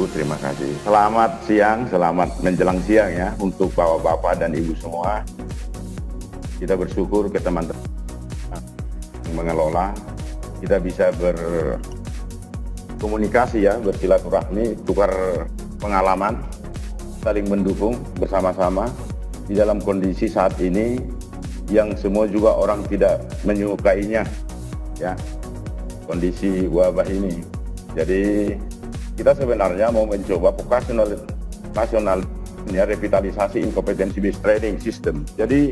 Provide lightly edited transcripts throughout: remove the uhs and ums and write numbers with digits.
Ibu, terima kasih. Selamat siang, selamat menjelang siang ya untuk Bapak-Bapak dan Ibu semua. Kita bersyukur ke teman-teman yang mengelola, kita bisa berkomunikasi ya, bersilaturahmi, tukar pengalaman, saling mendukung bersama-sama di dalam kondisi saat ini yang semua juga orang tidak menyukainya ya, kondisi wabah ini. Jadi kita sebenarnya mau mencoba vocational nasional ya, revitalisasi inkompetensi based training system. Jadi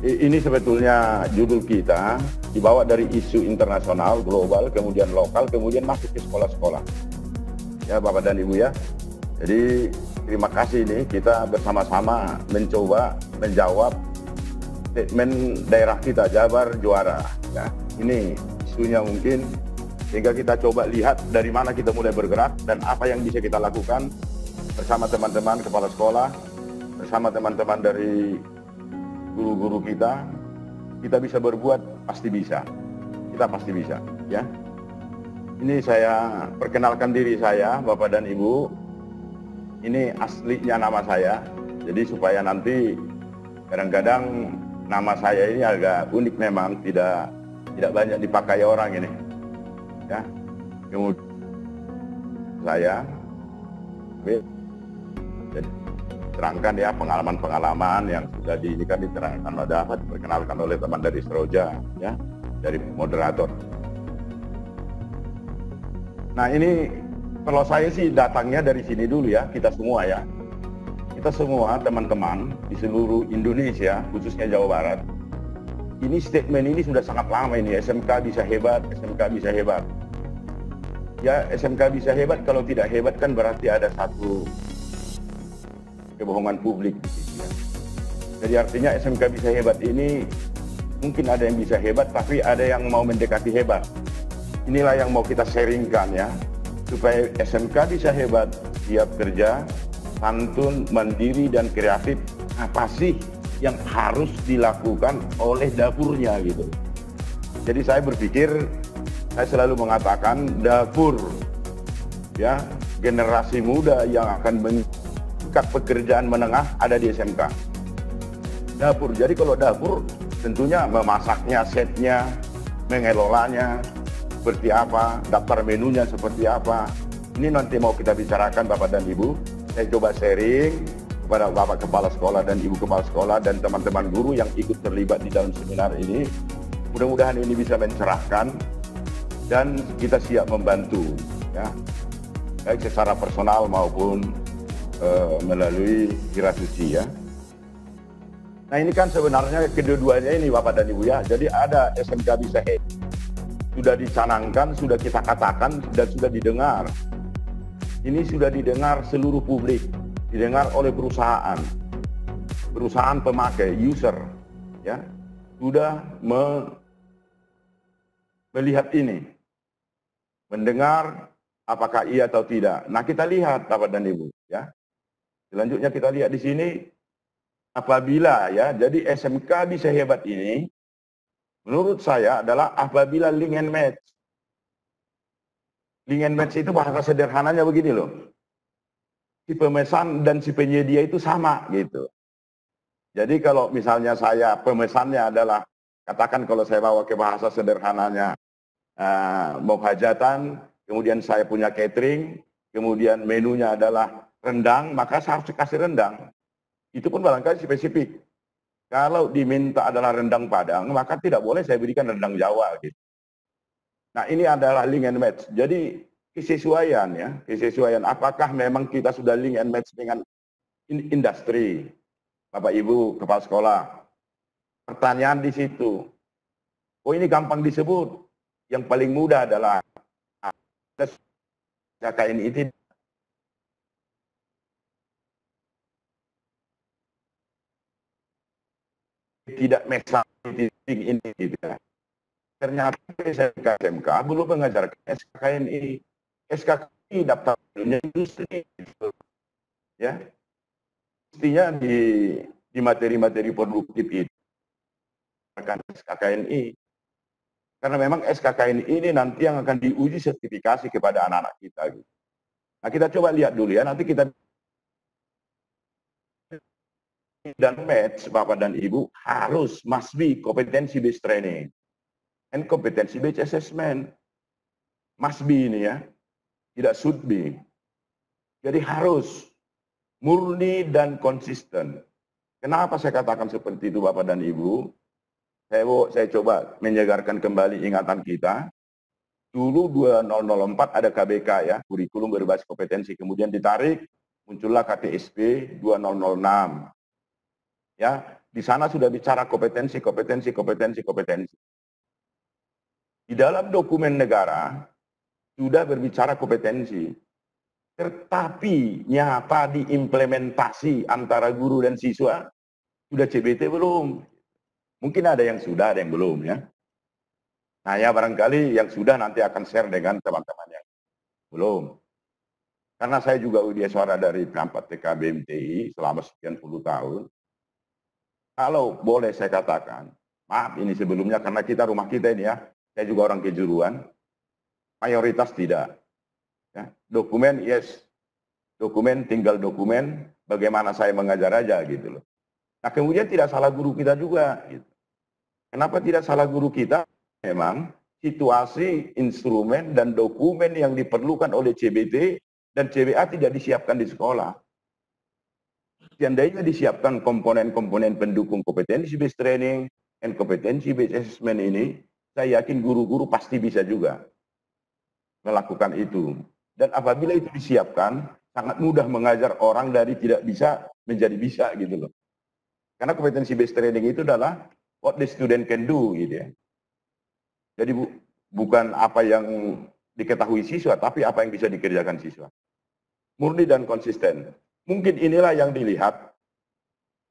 ini sebetulnya judul kita dibawa dari isu internasional, global, kemudian lokal, kemudian masuk ke sekolah-sekolah. Ya Bapak dan Ibu ya. Jadi terima kasih nih kita bersama-sama mencoba menjawab statement daerah kita, Jabar juara. Ya, ini isunya mungkin, sehingga kita coba lihat dari mana kita mulai bergerak dan apa yang bisa kita lakukan bersama teman-teman kepala sekolah, bersama teman-teman dari guru-guru kita bisa berbuat, pasti bisa. Kita pasti bisa, ya. Ini saya perkenalkan diri saya, Bapak dan Ibu. Ini aslinya nama saya, jadi supaya nanti kadang-kadang nama saya ini agak unik memang, tidak banyak dipakai orang ini. Ya, kemudian saya jadi terangkan ya pengalaman-pengalaman yang sudah diterangkan, dapat diperkenalkan oleh teman dari Seroja ya, dari moderator. Nah ini kalau saya sih datangnya dari sini dulu ya, kita semua ya, kita semua teman-teman di seluruh Indonesia khususnya Jawa Barat, ini statement ini sudah sangat lama ini, SMK bisa hebat, SMK bisa hebat. Ya SMK bisa hebat, kalau tidak hebat kan berarti ada satu kebohongan publik di situ ya. Jadi artinya SMK bisa hebat ini mungkin ada yang bisa hebat, tapi ada yang mau mendekati hebat. Inilah yang mau kita sharingkan ya, supaya SMK bisa hebat, siap kerja, santun, mandiri dan kreatif. Apa sih yang harus dilakukan oleh dapurnya gitu. Jadi saya berpikir, saya selalu mengatakan dapur ya, generasi muda yang akan meningkat pekerjaan menengah ada di SMK. Dapur, jadi kalau dapur tentunya memasaknya, setnya, mengelolanya seperti apa, daftar menunya seperti apa. Ini nanti mau kita bicarakan Bapak dan Ibu. Saya coba sharing kepada Bapak Kepala Sekolah dan Ibu Kepala Sekolah dan teman-teman guru yang ikut terlibat di dalam seminar ini. Mudah-mudahan ini bisa mencerahkan dan kita siap membantu ya, baik secara personal maupun melalui Kirasuci ya. Nah ini kan sebenarnya kedua-duanya ini Bapak dan Ibu ya. Jadi ada SMK bisa hebat, sudah dicanangkan, sudah kita katakan dan sudah didengar. Ini sudah didengar seluruh publik, didengar oleh perusahaan pemakai, user ya, sudah melihat ini, mendengar apakah iya atau tidak. Nah kita lihat Bapak dan Ibu ya. Selanjutnya kita lihat di sini, apabila ya, jadi SMK bisa hebat ini menurut saya adalah apabila link and match. Link and match itu bahasa sederhananya begini loh, si pemesan dan si penyedia itu sama gitu. Jadi kalau misalnya saya pemesannya adalah, katakan kalau saya bawa ke bahasa sederhananya, mau hajatan, kemudian saya punya catering, kemudian menunya adalah rendang, maka saya harus kasih rendang. Itu pun barangkali spesifik. Kalau diminta adalah rendang Padang, maka tidak boleh saya berikan rendang Jawa gitu. Nah ini adalah link and match. Jadi kesesuaian ya, kesesuaian. Apakah memang kita sudah link and match dengan industri, Bapak Ibu Kepala Sekolah? Pertanyaan di situ. Oh ini gampang disebut. Yang paling mudah adalah KKNI tidak mesanin ini gitu ya. Ternyata SMK belum mengajarkan SKKNI. SKKNI daftar industri gitu. Ya. Mestinya di materi-materi produktif itu akan SKKNI. Karena memang SKKNI ini nanti yang akan diuji sertifikasi kepada anak-anak kita gitu. Nah, kita coba lihat dulu ya, nanti kita dan match Bapak dan Ibu harus must be competency based training and competency based assessment. Must be ini ya, tidak should be. Jadi harus murni dan konsisten. Kenapa saya katakan seperti itu Bapak dan Ibu? Saya coba menyegarkan kembali ingatan kita. Dulu 2004 ada KBK ya, kurikulum berbasis kompetensi, kemudian ditarik, muncullah KTSP 2006. Ya, di sana sudah bicara kompetensi. Di dalam dokumen negara sudah berbicara kompetensi, tetapi nyata diimplementasi antara guru dan siswa sudah CBT belum? Mungkin ada yang sudah, ada yang belum ya. Nah ya barangkali yang sudah nanti akan share dengan teman-teman yang belum. Karena saya juga widyaswara dari P4 TK BMTI selama sekian puluh tahun. Kalau boleh saya katakan, maaf ini sebelumnya karena rumah kita ini ya, saya juga orang kejuruan, mayoritas tidak. Ya, dokumen yes, dokumen tinggal dokumen, bagaimana saya mengajar aja gitu loh. Nah kemudian tidak salah guru kita juga. Gitu. Kenapa tidak salah guru kita? Memang situasi, instrumen, dan dokumen yang diperlukan oleh CBT dan CBA tidak disiapkan di sekolah. Seandainya disiapkan komponen-komponen pendukung kompetensi based training and kompetensi based assessment ini, saya yakin guru-guru pasti bisa juga melakukan itu. Dan apabila itu disiapkan, sangat mudah mengajar orang dari tidak bisa menjadi bisa gitu loh. Karena kompetensi based training itu adalah what the student can do gitu ya. Jadi bukan apa yang diketahui siswa, tapi apa yang bisa dikerjakan siswa. Murni dan konsisten. Mungkin inilah yang dilihat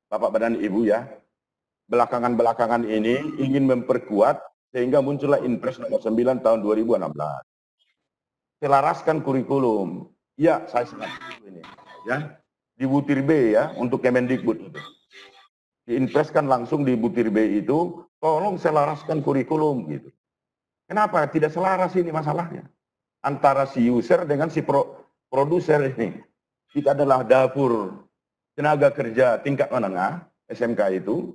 Bapak dan Ibu ya. Belakangan-belakangan ini ingin memperkuat sehingga muncullah Inpres nomor 9 tahun 2016. Selaraskan kurikulum. Ya, saya senang ini ya. Di butir B ya untuk Kemendikbud itu. Diinpreskan langsung di butir B itu, tolong selaraskan kurikulum gitu. Kenapa tidak selaras ini masalahnya? Antara si user dengan si produser ini. Kita adalah dapur tenaga kerja tingkat menengah, SMK itu,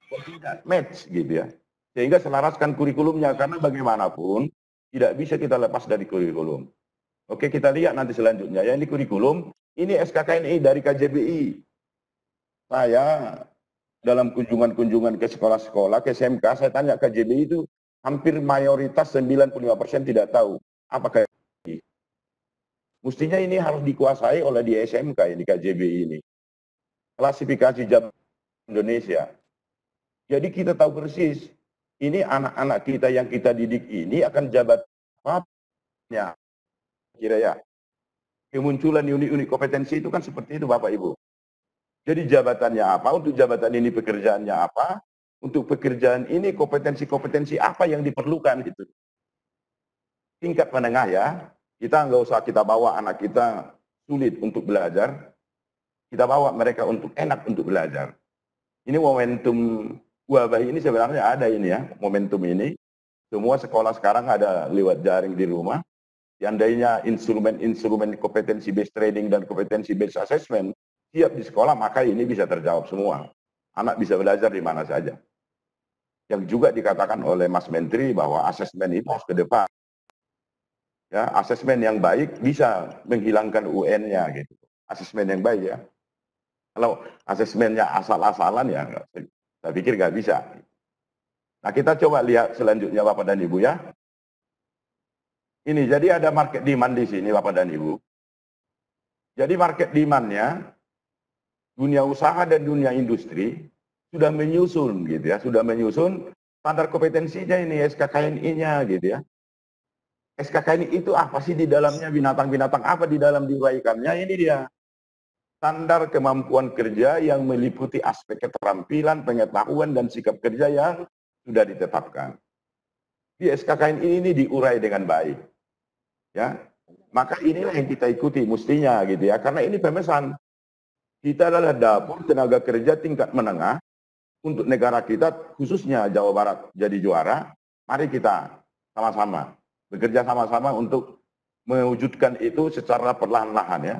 tidak match gitu ya. Sehingga selaraskan kurikulumnya, karena bagaimanapun tidak bisa kita lepas dari kurikulum. Oke, kita lihat nanti selanjutnya. Ya, ini kurikulum, ini SKKNI dari KJBI. Saya dalam kunjungan-kunjungan ke sekolah-sekolah, ke SMK, saya tanya KJBI itu, hampir mayoritas 95% tidak tahu apakah ini. Mestinya ini harus dikuasai oleh di SMK ini KJBI ini. Klasifikasi jabatan Indonesia. Jadi kita tahu persis, ini anak-anak kita yang kita didik ini akan jabat apa-nya. Kira ya. Kemunculan unit-unit kompetensi itu kan seperti itu Bapak Ibu. Jadi jabatannya apa, untuk jabatan ini pekerjaannya apa, untuk pekerjaan ini kompetensi-kompetensi apa yang diperlukan gitu. Tingkat menengah ya, kita nggak usah kita bawa anak kita sulit untuk belajar, kita bawa mereka untuk enak untuk belajar. Ini momentum wabah ini sebenarnya ada ini ya, momentum ini. Semua sekolah sekarang ada lewat jaring di rumah. Seandainya instrumen-instrumen kompetensi based training dan kompetensi based assessment siap di sekolah, maka ini bisa terjawab semua. Anak bisa belajar di mana saja. Yang juga dikatakan oleh Mas Menteri bahwa asesmen itu harus ke depan. Ya, asesmen yang baik bisa menghilangkan UN-nya gitu. Asesmen yang baik ya. Kalau asesmennya asal-asalan ya, saya pikir nggak bisa. Nah kita coba lihat selanjutnya Bapak dan Ibu ya. Ini jadi ada market demand di sini Bapak dan Ibu. Jadi market demand-nya dunia usaha dan dunia industri sudah menyusun gitu ya, sudah menyusun standar kompetensinya ini SKKNI-nya gitu ya. SKKNI itu apa sih di dalamnya, binatang-binatang apa di dalam diuraikannya, ini dia. Standar kemampuan kerja yang meliputi aspek keterampilan, pengetahuan, dan sikap kerja yang sudah ditetapkan. Di SKKNI ini diurai dengan baik. Ya, maka inilah yang kita ikuti mestinya gitu ya, karena ini pemesan. Kita adalah dapur tenaga kerja tingkat menengah untuk negara kita, khususnya Jawa Barat jadi juara. Mari kita sama-sama bekerja sama-sama untuk mewujudkan itu secara perlahan-lahan ya.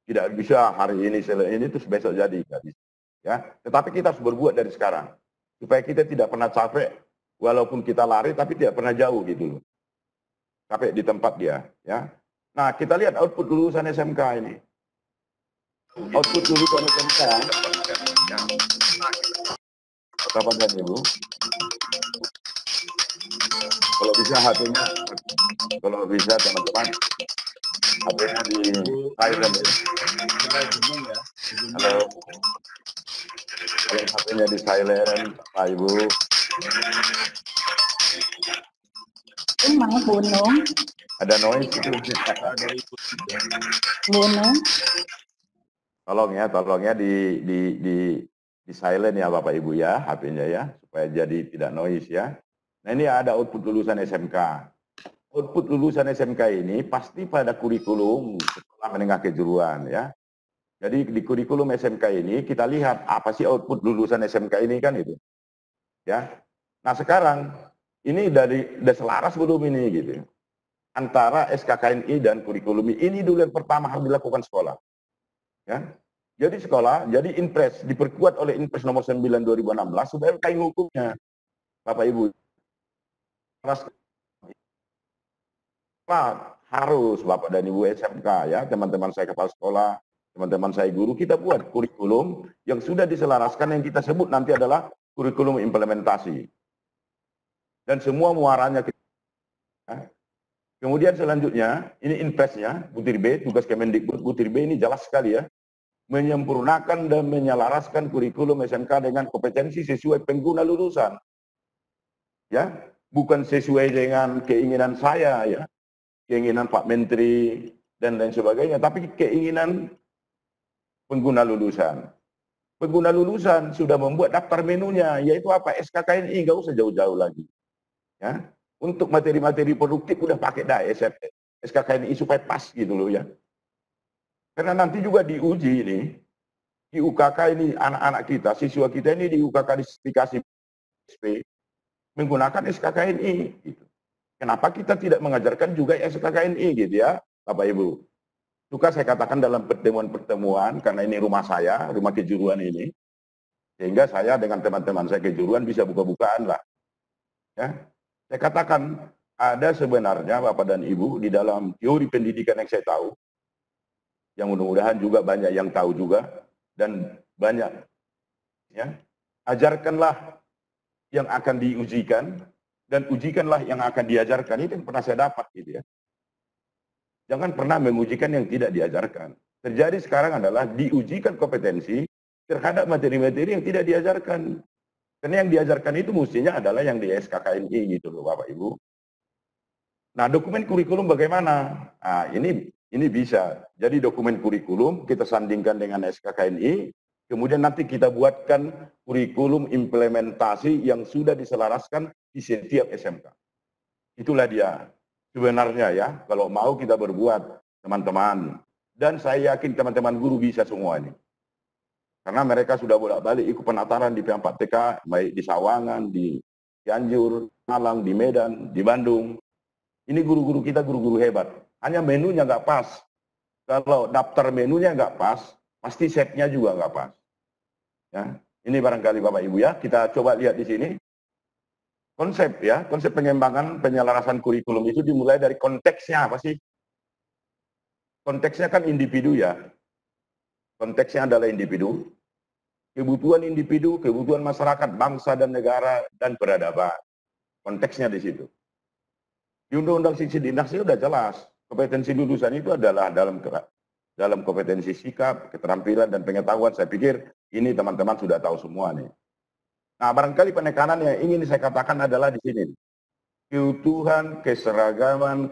Tidak bisa hari ini terus besok jadi, nggak bisa. Ya, tetapi kita harus berbuat dari sekarang supaya kita tidak pernah capek, walaupun kita lari tapi tidak pernah jauh gitu loh. Capek di tempat dia, ya. Nah, kita lihat output lulusan SMK ini. Output lulusan SMK. Bapak dan Ibu. Kalau bisa HP-nya, kalau bisa teman-teman, HP-nya di silent ya. Halo. Kalau HP-nya di silent, Pak Ibu. Emang gunung. Ada noise itu. Gunung. Tolong ya di silent ya Bapak Ibu ya, HP-nya ya, supaya jadi tidak noise ya. Nah, ini ada output lulusan SMK. Output lulusan SMK ini pasti pada kurikulum sekolah menengah kejuruan ya. Jadi di kurikulum SMK ini kita lihat apa sih output lulusan SMK ini kan itu. Ya. Nah, sekarang ini udah selaras belum ini gitu. Antara SKKNI dan kurikulum ini dulu yang pertama harus dilakukan sekolah. Ya. Jadi sekolah, jadi Inpres diperkuat oleh Inpres nomor 9 2016 supaya kain hukumnya. Bapak Ibu. Harus Bapak dan Ibu SMK ya, teman-teman saya kepala sekolah, teman-teman saya guru, kita buat kurikulum yang sudah diselaraskan yang kita sebut nanti adalah kurikulum implementasi. Dan semua muaranya kita. Kemudian selanjutnya, ini Inpresnya, Butir B, tugas Kemendikbud Butir B ini jelas sekali ya, menyempurnakan dan menyelaraskan kurikulum SMK dengan kompetensi sesuai pengguna lulusan. Ya, bukan sesuai dengan keinginan saya ya, keinginan Pak Menteri dan lain sebagainya, tapi keinginan pengguna lulusan. Pengguna lulusan sudah membuat daftar menunya, yaitu apa? SKKNI, nggak usah jauh-jauh lagi. Ya, untuk materi-materi produktif udah pakai dah SKKNI supaya pas gitu loh ya. Karena nanti juga diuji ini, di UKK ini anak-anak kita, siswa kita ini di UKK dikasih SP menggunakan SKKNI gitu. Kenapa kita tidak mengajarkan juga SKKNI gitu ya, Bapak Ibu? Suka saya katakan dalam pertemuan-pertemuan, karena ini rumah saya, rumah kejuruan ini, sehingga saya dengan teman-teman saya kejuruan bisa buka-bukaan lah. Ya. Saya katakan, ada sebenarnya Bapak dan Ibu di dalam teori pendidikan yang saya tahu, yang mudah-mudahan juga banyak yang tahu juga, dan banyak, ya, ajarkanlah yang akan diujikan, dan ujikanlah yang akan diajarkan. Itu yang pernah saya dapat gitu ya. Jangan pernah mengujikan yang tidak diajarkan. Terjadi sekarang adalah diujikan kompetensi terhadap materi-materi yang tidak diajarkan. Karena yang diajarkan itu mestinya adalah yang di SKKNI gitu loh Bapak Ibu. Nah, dokumen kurikulum bagaimana? Nah, ini bisa. Jadi dokumen kurikulum kita sandingkan dengan SKKNI, kemudian nanti kita buatkan kurikulum implementasi yang sudah diselaraskan di setiap SMK. Itulah dia. Sebenarnya ya, kalau mau kita berbuat, teman-teman. Dan saya yakin teman-teman guru bisa semua ini. Karena mereka sudah bolak-balik ikut penataran di P4TK, baik di Sawangan, di Cianjur, Malang, di Medan, di Bandung. Ini guru-guru kita guru-guru hebat. Hanya menunya nggak pas. Kalau daftar menunya nggak pas, pasti setnya juga nggak pas. Ya, ini barangkali Bapak Ibu ya, kita coba lihat di sini. Konsep ya, konsep pengembangan penyelarasan kurikulum itu dimulai dari konteksnya apa sih? Konteksnya kan individu ya. Konteksnya adalah individu, kebutuhan masyarakat, bangsa dan negara dan peradaban. Konteksnya di situ. Di Undang-Undang Sisdiknas dinasnya sudah jelas. Kompetensi lulusan itu adalah dalam kompetensi sikap, keterampilan dan pengetahuan. Saya pikir ini teman-teman sudah tahu semua nih. Nah, barangkali penekanan yang ingin saya katakan adalah di sini. Keutuhan, keseragaman,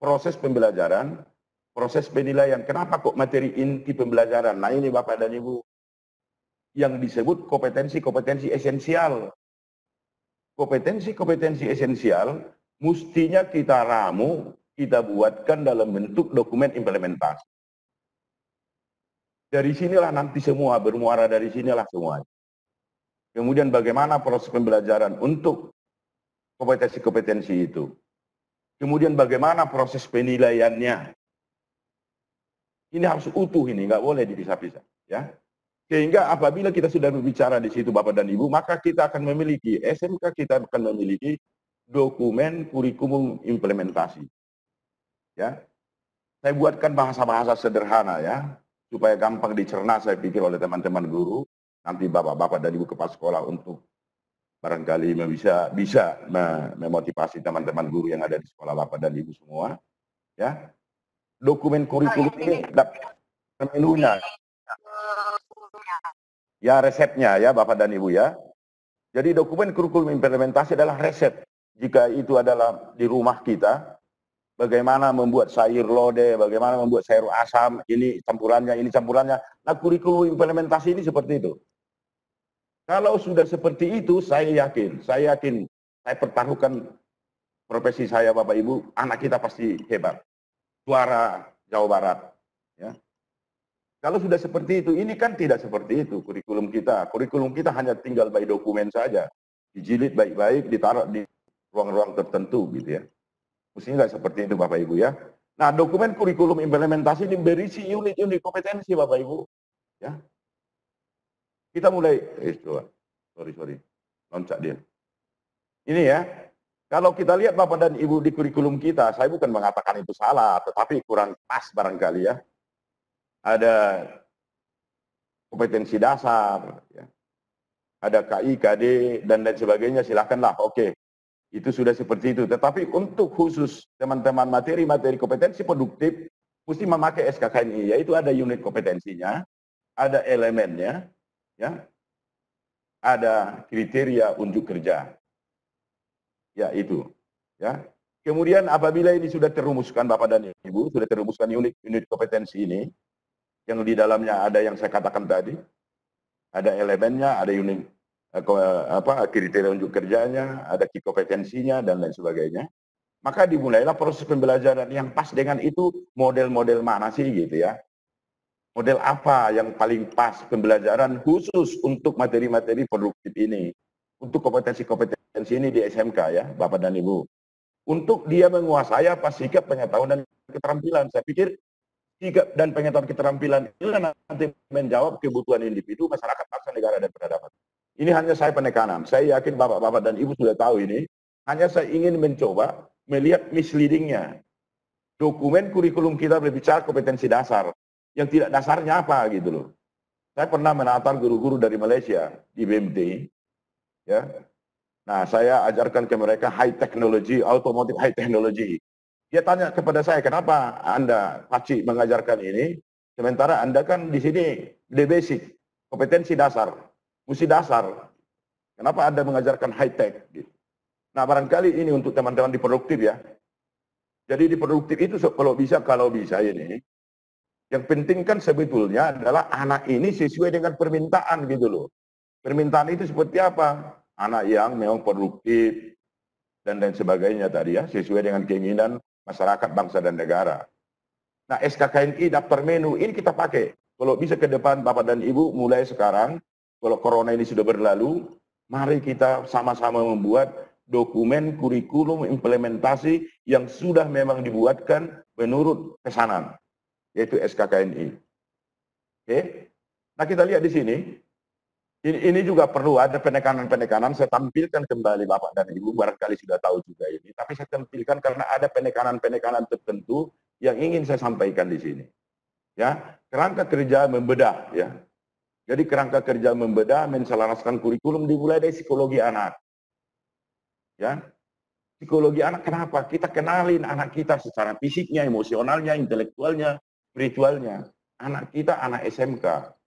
proses pembelajaran, proses penilaian. Kenapa kok materi inti pembelajaran? Nah, ini Bapak dan Ibu. Yang disebut kompetensi-kompetensi esensial. Kompetensi-kompetensi esensial mestinya kita ramu, kita buatkan dalam bentuk dokumen implementasi. Dari sinilah nanti semua bermuara, dari sinilah semua. Kemudian bagaimana proses pembelajaran untuk kompetensi-kompetensi itu. Kemudian bagaimana proses penilaiannya. Ini harus utuh ini, nggak boleh dipisah-pisah. Ya. Sehingga apabila kita sudah berbicara di situ Bapak dan Ibu, maka kita akan memiliki, SMK kita akan memiliki dokumen kurikulum implementasi. Ya. Saya buatkan bahasa-bahasa sederhana ya, supaya gampang dicerna saya pikir oleh teman-teman guru, nanti Bapak-Bapak dan Ibu kepala sekolah untuk barangkali bisa memotivasi teman-teman guru yang ada di sekolah Bapak dan Ibu semua. Ya. Dokumen kurikulum ini menunya. Ya resepnya ya Bapak dan Ibu ya. Jadi dokumen kurikulum implementasi adalah resep. Jika itu adalah di rumah kita, bagaimana membuat sayur lodeh, bagaimana membuat sayur asam, ini campurannya. Nah kurikulum implementasi ini seperti itu. Kalau sudah seperti itu, saya yakin, saya pertaruhkan profesi saya Bapak Ibu, anak kita pasti hebat. Suara Jawa Barat. Ya. Kalau sudah seperti itu, ini kan tidak seperti itu kurikulum kita. Kurikulum kita hanya tinggal by dokumen saja. Dijilid baik-baik, ditaruh di ruang-ruang tertentu gitu ya. Mestinya nggak seperti itu Bapak Ibu ya. Nah dokumen kurikulum implementasi ini berisi unit-unit kompetensi Bapak Ibu. Ya. Kita mulai, coba, sorry, loncat dia. Ini ya, kalau kita lihat Bapak dan Ibu di kurikulum kita, saya bukan mengatakan itu salah, tetapi kurang pas barangkali ya. Ada kompetensi dasar, ya. Ada KI, KD, dan lain sebagainya, silakanlah, oke. Itu sudah seperti itu. Tetapi untuk khusus teman-teman materi-materi kompetensi produktif, mesti memakai SKKNI, yaitu ada unit kompetensinya, ada elemennya, ya, ada kriteria unjuk kerja. Ya, itu. Ya. Kemudian apabila ini sudah terumuskan Bapak dan Ibu, sudah terumuskan unit kompetensi ini, yang di dalamnya ada yang saya katakan tadi, ada elemennya, ada unit kriteria unjuk kerjanya, ada key kompetensinya dan lain sebagainya. Maka dimulailah proses pembelajaran yang pas dengan itu, model-model mana sih gitu ya. Model apa yang paling pas pembelajaran khusus untuk materi-materi produktif ini, untuk kompetensi-kompetensi ini di SMK ya, Bapak dan Ibu. Untuk dia menguasai apa sikap, pengetahuan dan keterampilan. Saya pikir sikap dan pengetahuan keterampilan inilah nanti menjawab kebutuhan individu, masyarakat, bangsa, negara, dan peradaban. Ini hanya saya penekanan. Saya yakin Bapak-Bapak dan Ibu sudah tahu ini. Hanya saya ingin mencoba melihat misleadingnya. Dokumen kurikulum kita berbicara kompetensi dasar. Yang tidak dasarnya apa gitu loh. Saya pernah menatar guru-guru dari Malaysia di BMT. Ya. Nah, saya ajarkan ke mereka high technology, automotive high technology. Dia tanya kepada saya, kenapa Anda, Pakcik, mengajarkan ini, sementara Anda kan di sini the basic, kompetensi dasar, mesti dasar. Kenapa Anda mengajarkan high tech? Nah, barangkali ini untuk teman-teman di produktif ya. Jadi di produktif itu kalau bisa ini, yang penting kan sebetulnya adalah anak ini sesuai dengan permintaan gitu loh. Permintaan itu seperti apa? Anak yang memang produktif dan lain sebagainya tadi ya, sesuai dengan keinginan masyarakat, bangsa, dan negara. Nah, SKKNI daftar menu ini kita pakai. Kalau bisa ke depan Bapak dan Ibu mulai sekarang, kalau corona ini sudah berlalu, mari kita sama-sama membuat dokumen kurikulum implementasi yang sudah memang dibuatkan menurut pesanan, yaitu SKKNI. Oke? Nah, kita lihat di sini. Ini juga perlu ada penekanan-penekanan, saya tampilkan kembali Bapak dan Ibu, barangkali sudah tahu juga ini, tapi saya tampilkan karena ada penekanan-penekanan tertentu yang ingin saya sampaikan di sini. Ya, kerangka kerja membedah ya. Jadi kerangka kerja membedah, menselaraskan kurikulum dimulai dari psikologi anak. Ya. Psikologi anak kenapa? Kita kenalin anak kita secara fisiknya, emosionalnya, intelektualnya, spiritualnya. Anak kita anak SMK.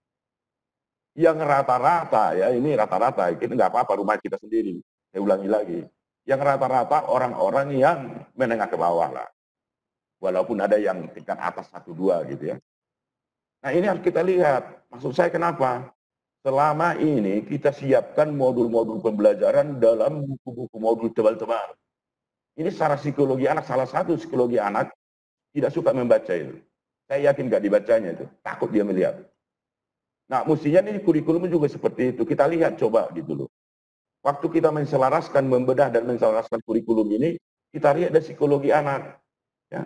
Yang rata-rata ya, ini rata-rata, kita nggak apa-apa rumah kita sendiri, saya ulangi lagi. Yang rata-rata orang-orang yang menengah ke bawah lah. Walaupun ada yang tingkat atas 1-2 gitu ya. Nah ini harus kita lihat, maksud saya kenapa? Selama ini kita siapkan modul-modul pembelajaran dalam buku-buku modul tebal-tebal. Ini secara psikologi anak, salah satu psikologi anak tidak suka membaca itu. Saya yakin nggak dibacanya itu, takut dia melihat. Nah, mestinya ini kurikulum juga seperti itu. Kita lihat coba gitu loh. waktu kita menselaraskan, membedah dan menselaraskan kurikulum ini, kita lihat dari psikologi anak. Ya.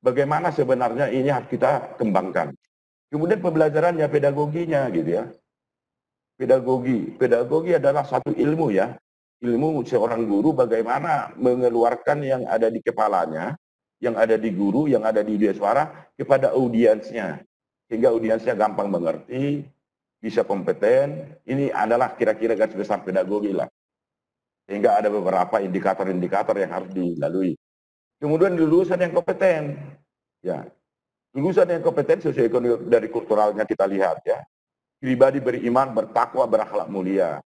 Bagaimana sebenarnya ini harus kita kembangkan. Kemudian pembelajarannya, pedagoginya gitu ya. Pedagogi adalah satu ilmu ya. Ilmu seorang guru bagaimana mengeluarkan yang ada di kepalanya, yang ada di guru, yang ada di dunia suara kepada audiensnya. Sehingga audiensnya gampang mengerti, bisa kompeten. Ini adalah kira-kira garis besar pedagogi lah. Sehingga ada beberapa indikator-indikator yang harus dilalui. Kemudian lulusan yang kompeten. Ya, lulusan yang kompeten sesuai dari kulturalnya kita lihat ya. Pribadi beriman, bertakwa, berakhlak mulia.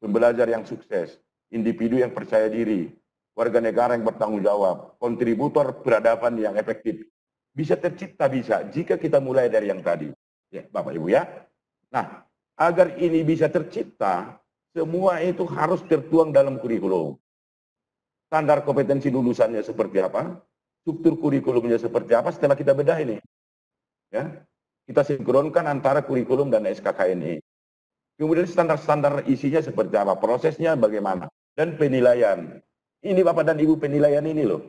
Pembelajar yang sukses, individu yang percaya diri, warga negara yang bertanggung jawab, kontributor peradaban yang efektif. Bisa tercipta bisa jika kita mulai dari yang tadi. Ya, Bapak Ibu ya. Nah, agar ini bisa tercipta, semua itu harus tertuang dalam kurikulum. Standar kompetensi lulusannya seperti apa? Struktur kurikulumnya seperti apa setelah kita bedah ini. Ya, kita sinkronkan antara kurikulum dan SKKNI. Kemudian standar-standar isinya seperti apa, prosesnya bagaimana, dan penilaian. Ini Bapak dan Ibu penilaian ini loh.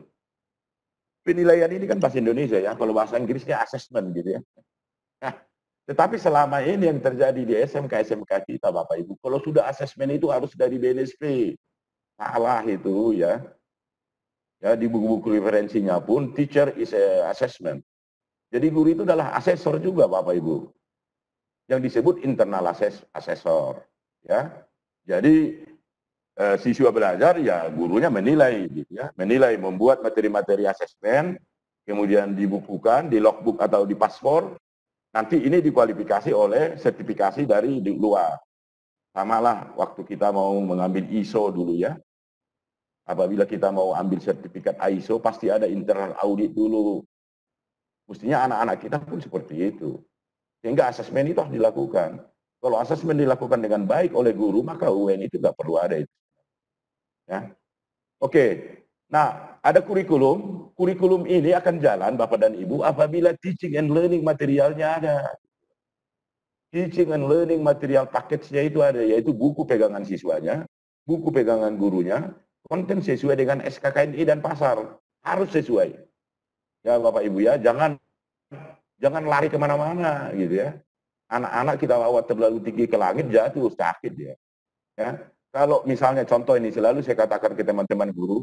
Penilaian ini kan bahasa Indonesia ya, kalau bahasa Inggrisnya assessment gitu ya. Nah, tetapi selama ini yang terjadi di SMK kita Bapak Ibu, kalau sudah assessment itu harus dari BNSP. Salah itu ya. Ya, di buku-buku referensinya pun teacher is a assessment. Jadi guru itu adalah asesor juga Bapak Ibu. Yang disebut internal assessor. Ya. Jadi siswa belajar ya gurunya menilai gitu ya. Menilai, membuat materi-materi asesmen, kemudian dibukukan di logbook atau di paspor. Nanti ini dikualifikasi oleh sertifikasi dari luar. Samalah waktu kita mau mengambil ISO dulu ya. Apabila kita mau ambil sertifikat ISO, pasti ada internal audit dulu. Mestinya anak-anak kita pun seperti itu. Sehingga asesmen itu harus dilakukan. Kalau asesmen dilakukan dengan baik oleh guru, maka UN itu nggak perlu ada itu. Ya. Oke, nah ada kurikulum. Kurikulum ini akan jalan Bapak dan Ibu apabila teaching and learning materialnya ada. Teaching and learning material package-nya itu ada, yaitu buku pegangan siswanya, buku pegangan gurunya, konten sesuai dengan SKKNI dan pasar. Harus sesuai. Ya Bapak Ibu ya, jangan lari kemana-mana gitu ya. Anak-anak kita bawa terlalu tinggi ke langit, jatuh, sakit ya. Ya. Kalau misalnya contoh ini selalu saya katakan ke teman-teman guru,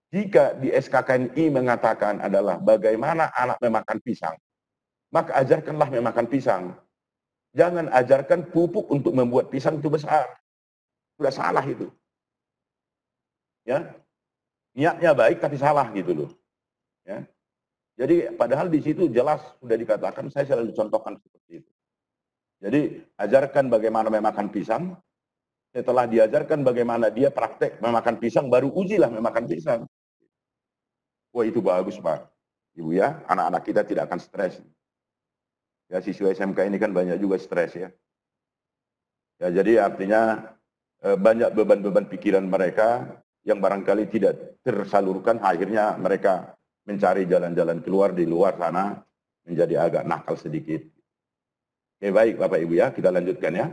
jika di SKKNI mengatakan adalah bagaimana anak memakan pisang, maka ajarkanlah memakan pisang. Jangan ajarkan pupuk untuk membuat pisang itu besar. Sudah salah itu. Ya, niatnya baik tapi salah gitu loh. Ya. Jadi padahal di situ jelas sudah dikatakan, saya selalu contohkan seperti itu. Jadi ajarkan bagaimana memakan pisang, setelah diajarkan bagaimana dia praktek memakan pisang, baru ujilah memakan pisang. Wah itu bagus Pak, Ibu ya, anak-anak kita tidak akan stres. Ya siswa SMK ini kan banyak juga stres ya. Ya jadi artinya banyak beban-beban pikiran mereka yang barangkali tidak tersalurkan, akhirnya mereka mencari jalan-jalan keluar di luar sana, menjadi agak nakal sedikit. Oke baik Bapak Ibu ya, kita lanjutkan ya.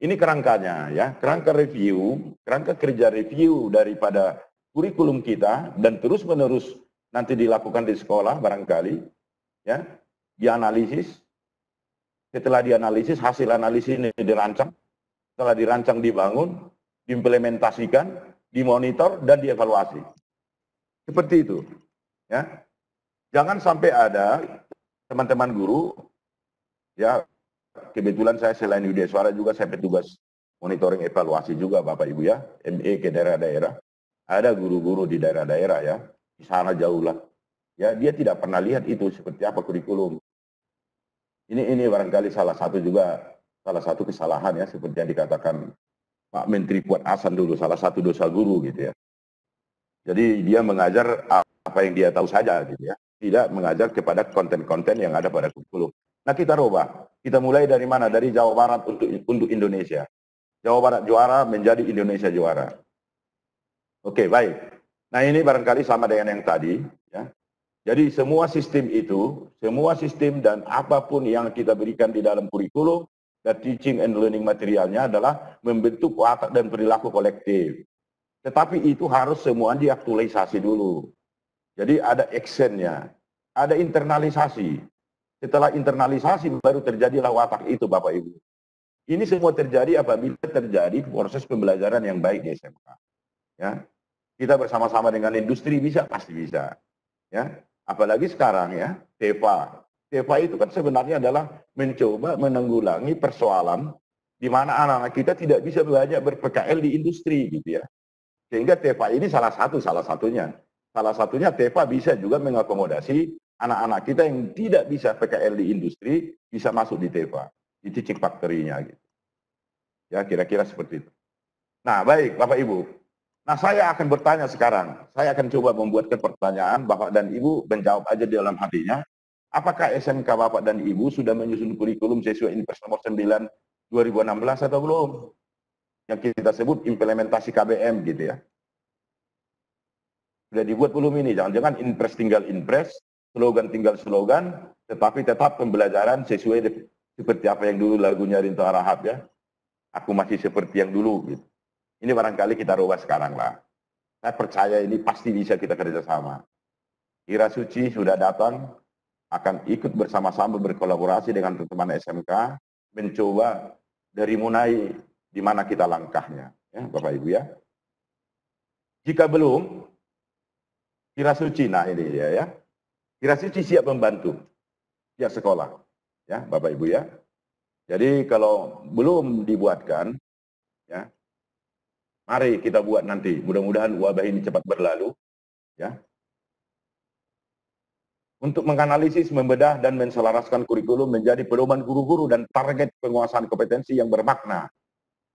Ini kerangkanya ya, kerangka review, kerangka kerja review daripada kurikulum kita dan terus-menerus nanti dilakukan di sekolah barangkali, ya, dianalisis. Setelah dianalisis, hasil analisis ini dirancang, setelah dirancang dibangun, diimplementasikan, dimonitor dan dievaluasi. Seperti itu. Ya. Jangan sampai ada teman-teman guru, ya kebetulan saya selain Dunia Suara juga saya petugas monitoring evaluasi juga Bapak Ibu ya, ME ke daerah-daerah. Ada guru-guru di daerah-daerah ya, di sana jauh lah. Ya, dia tidak pernah lihat itu seperti apa kurikulum. Ini barangkali salah satu kesalahan ya, seperti yang dikatakan Pak Menteri Fuad Hasan dulu, salah satu dosa guru gitu ya. Jadi dia mengajar apa yang dia tahu saja gitu ya, tidak mengajar kepada konten-konten yang ada pada kurikulum. Nah kita rubah, kita mulai dari mana? Dari Jawa Barat untuk Indonesia. Jawa Barat juara menjadi Indonesia juara. Oke baik. Nah ini barangkali sama dengan yang tadi. Ya. Jadi semua sistem itu, semua sistem dan apapun yang kita berikan di dalam kurikulum dan teaching and learning materialnya adalah membentuk watak dan perilaku kolektif. Tetapi itu harus semua diaktualisasi dulu. Jadi ada actionnya, ada internalisasi. Setelah internalisasi baru terjadilah watak itu, Bapak Ibu. Ini semua terjadi apabila terjadi proses pembelajaran yang baik di SMK. Ya, kita bersama-sama dengan industri bisa, pasti bisa. Ya, apalagi sekarang ya, TEPA. TEPA itu kan sebenarnya adalah mencoba menanggulangi persoalan di mana anak-anak kita tidak bisa belajar ber-PKL di industri gitu ya. Sehingga TEPA ini salah satunya. Salah satunya TEPA bisa juga mengakomodasi anak-anak kita yang tidak bisa PKL di industri bisa masuk di TEPA, di teaching factory-nya gitu. Ya, kira-kira seperti itu. Nah, baik Bapak Ibu. Nah, saya akan bertanya sekarang. Saya akan coba membuatkan pertanyaan, Bapak dan Ibu menjawab aja di dalam hatinya. Apakah SMK Bapak dan Ibu sudah menyusun kurikulum sesuai Inpres nomor 9 2016 atau belum? Yang kita sebut implementasi KBM gitu ya. Sudah dibuat belum ini? Jangan-jangan Inpres tinggal Inpres, slogan tinggal slogan, tetapi tetap pembelajaran sesuai seperti apa yang dulu lagunya Rinto Harahap ya. Aku masih seperti yang dulu gitu. Ini barangkali kita rubah sekarang lah. Saya percaya ini pasti bisa kita kerjasama. Ira Suci sudah datang, akan ikut bersama-sama berkolaborasi dengan teman-teman SMK, mencoba dari mulai di mana kita langkahnya. Ya, Bapak Ibu ya. Jika belum, Ira Suci, nah ini dia ya. Ira Suci siap membantu, siap sekolah. Ya, Bapak Ibu ya. Jadi kalau belum dibuatkan, ya, mari kita buat nanti. Mudah-mudahan wabah ini cepat berlalu. Ya. Untuk menganalisis, membedah, dan menselaraskan kurikulum menjadi pedoman guru-guru dan target penguasaan kompetensi yang bermakna.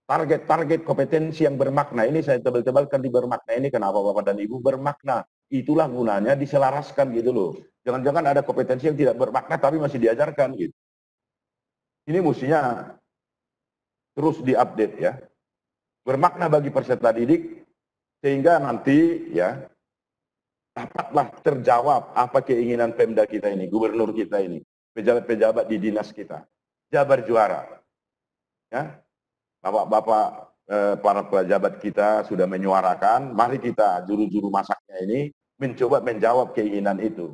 Target-target kompetensi yang bermakna, ini saya tebal-tebalkan di bermakna ini, kenapa Bapak dan Ibu bermakna? Itulah gunanya diselaraskan gitu loh. Jangan-jangan ada kompetensi yang tidak bermakna tapi masih diajarkan gitu. Ini mestinya terus diupdate ya. Bermakna bagi peserta didik sehingga nanti ya dapatlah terjawab apa keinginan Pemda kita ini, gubernur kita ini, pejabat-pejabat di dinas kita. Jabar juara. Ya. Bapak-bapak para pejabat kita sudah menyuarakan, mari kita juru-juru masaknya ini mencoba menjawab keinginan itu.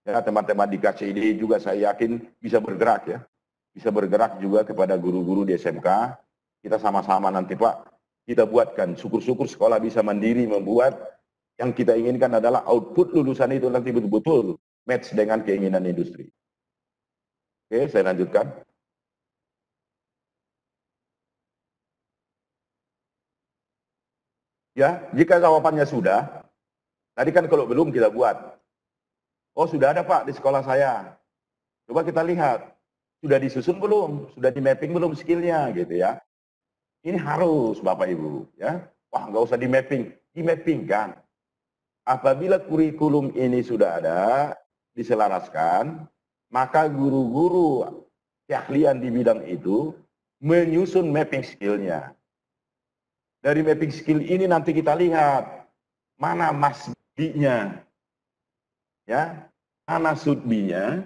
Ya, teman-teman di KCID juga saya yakin bisa bergerak ya. Bisa bergerak juga kepada guru-guru di SMK. Kita sama-sama nanti Pak, kita buatkan, syukur-syukur sekolah bisa mandiri membuat, yang kita inginkan adalah output lulusan itu nanti betul-betul match dengan keinginan industri. Oke, saya lanjutkan. Ya, jika jawabannya sudah, tadi kan kalau belum kita buat. Oh sudah ada Pak di sekolah saya. Coba kita lihat. Sudah disusun belum? Sudah di mapping belum skillnya gitu ya? Ini harus Bapak Ibu ya. Wah nggak usah di mapping kan. Apabila kurikulum ini sudah ada, diselaraskan, maka guru-guru keahlian di bidang itu menyusun mapping skillnya. Dari mapping skill ini nanti kita lihat mana masbinya, ya, mana sudbinya,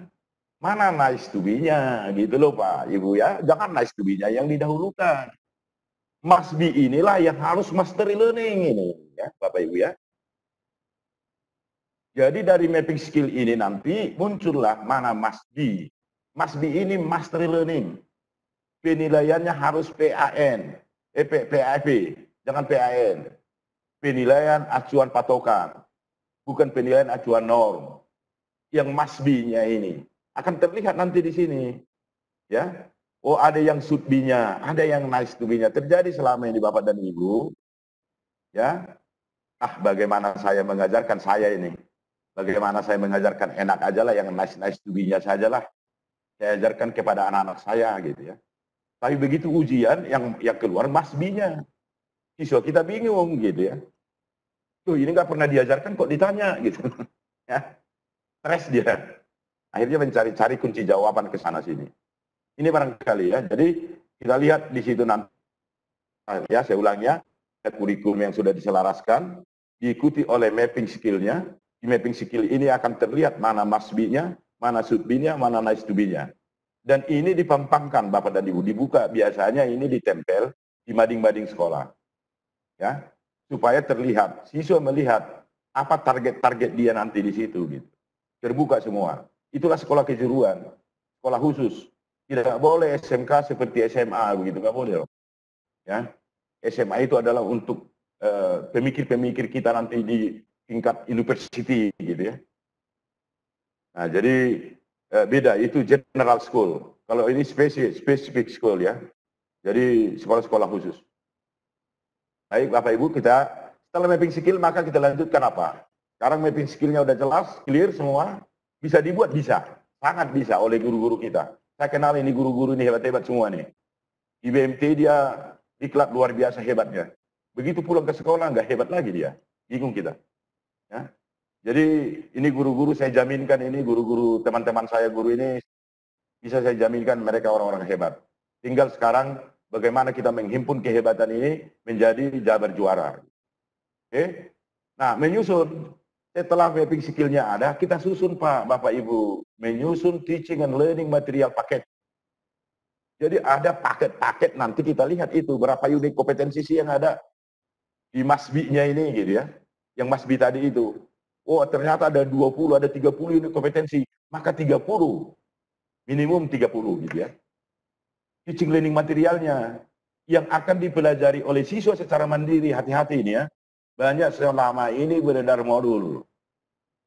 mana nice to be-nya, gitu loh Pak, Ibu ya. Jangan nice to be-nya yang didahulukan. Must be inilah yang harus mastery learning ini, ya Bapak Ibu ya. Jadi dari mapping skill ini nanti muncullah mana must be. Must be ini mastery learning. Penilaiannya harus PAN, PAP, jangan PAN. Penilaian acuan patokan, bukan penilaian acuan norm. Yang must be-nya ini akan terlihat nanti di sini, ya. Oh ada yang should be-nya, ada yang nice to be-nya. Terjadi selama ini Bapak dan Ibu, ya. Bagaimana saya mengajarkan saya ini? Bagaimana saya mengajarkan enak aja lah, yang nice to be-nya saja lah. Saya ajarkan kepada anak-anak saya gitu ya. Tapi begitu ujian yang keluar must be-nya, siswa kita bingung gitu ya. Tuh ini nggak pernah diajarkan kok ditanya gitu, ya. Stres dia. Akhirnya mencari-cari kunci jawaban ke sana sini. Ini barangkali ya. Jadi kita lihat di situ nanti. Ya, saya ulangnya, kurikulum yang sudah diselaraskan, diikuti oleh mapping skill-nya. Di mapping skill ini akan terlihat mana must be-nya, mana should be-nya, mana nice to be-nya. Dan ini dipampangkan Bapak dan Ibu, dibuka, biasanya ini ditempel di mading-mading sekolah. Ya, supaya terlihat, siswa melihat apa target-target dia nanti di situ gitu. Terbuka semua. Itulah sekolah kejuruan, sekolah khusus. Tidak boleh SMK seperti SMA begitu, nggak boleh loh. Ya, SMA itu adalah untuk pemikir-pemikir kita nanti di tingkat university gitu ya. Nah, jadi beda, itu general school. Kalau ini specific school ya. Jadi sekolah-sekolah khusus. Baik Bapak Ibu, kita setelah mapping skill maka kita lanjutkan apa? Sekarang mapping skillnya udah jelas, clear semua, bisa dibuat, bisa. Sangat bisa oleh guru-guru kita. Saya kenal ini guru-guru ini hebat-hebat semua nih. Di BMT dia diklat luar biasa hebatnya. Begitu pulang ke sekolah nggak hebat lagi dia. Bingung kita. Ya. Jadi ini guru-guru saya jaminkan, ini guru-guru teman-teman saya guru ini bisa saya jaminkan mereka orang-orang hebat. Tinggal sekarang bagaimana kita menghimpun kehebatan ini menjadi Jabar juara. Oke? Nah, menyusun setelah mapping skill-nya ada, kita susun Pak, Bapak Ibu, menyusun teaching and learning material paket. Jadi ada paket-paket, nanti kita lihat itu berapa unit kompetensi sih yang ada di MASBI-nya ini gitu ya. Yang MASBI tadi itu. Oh, ternyata ada 20, ada 30 unit kompetensi, maka 30. Minimum 30 gitu ya. Teaching learning materialnya yang akan dipelajari oleh siswa secara mandiri, hati-hati ini ya. Banyak selama ini beredar modul.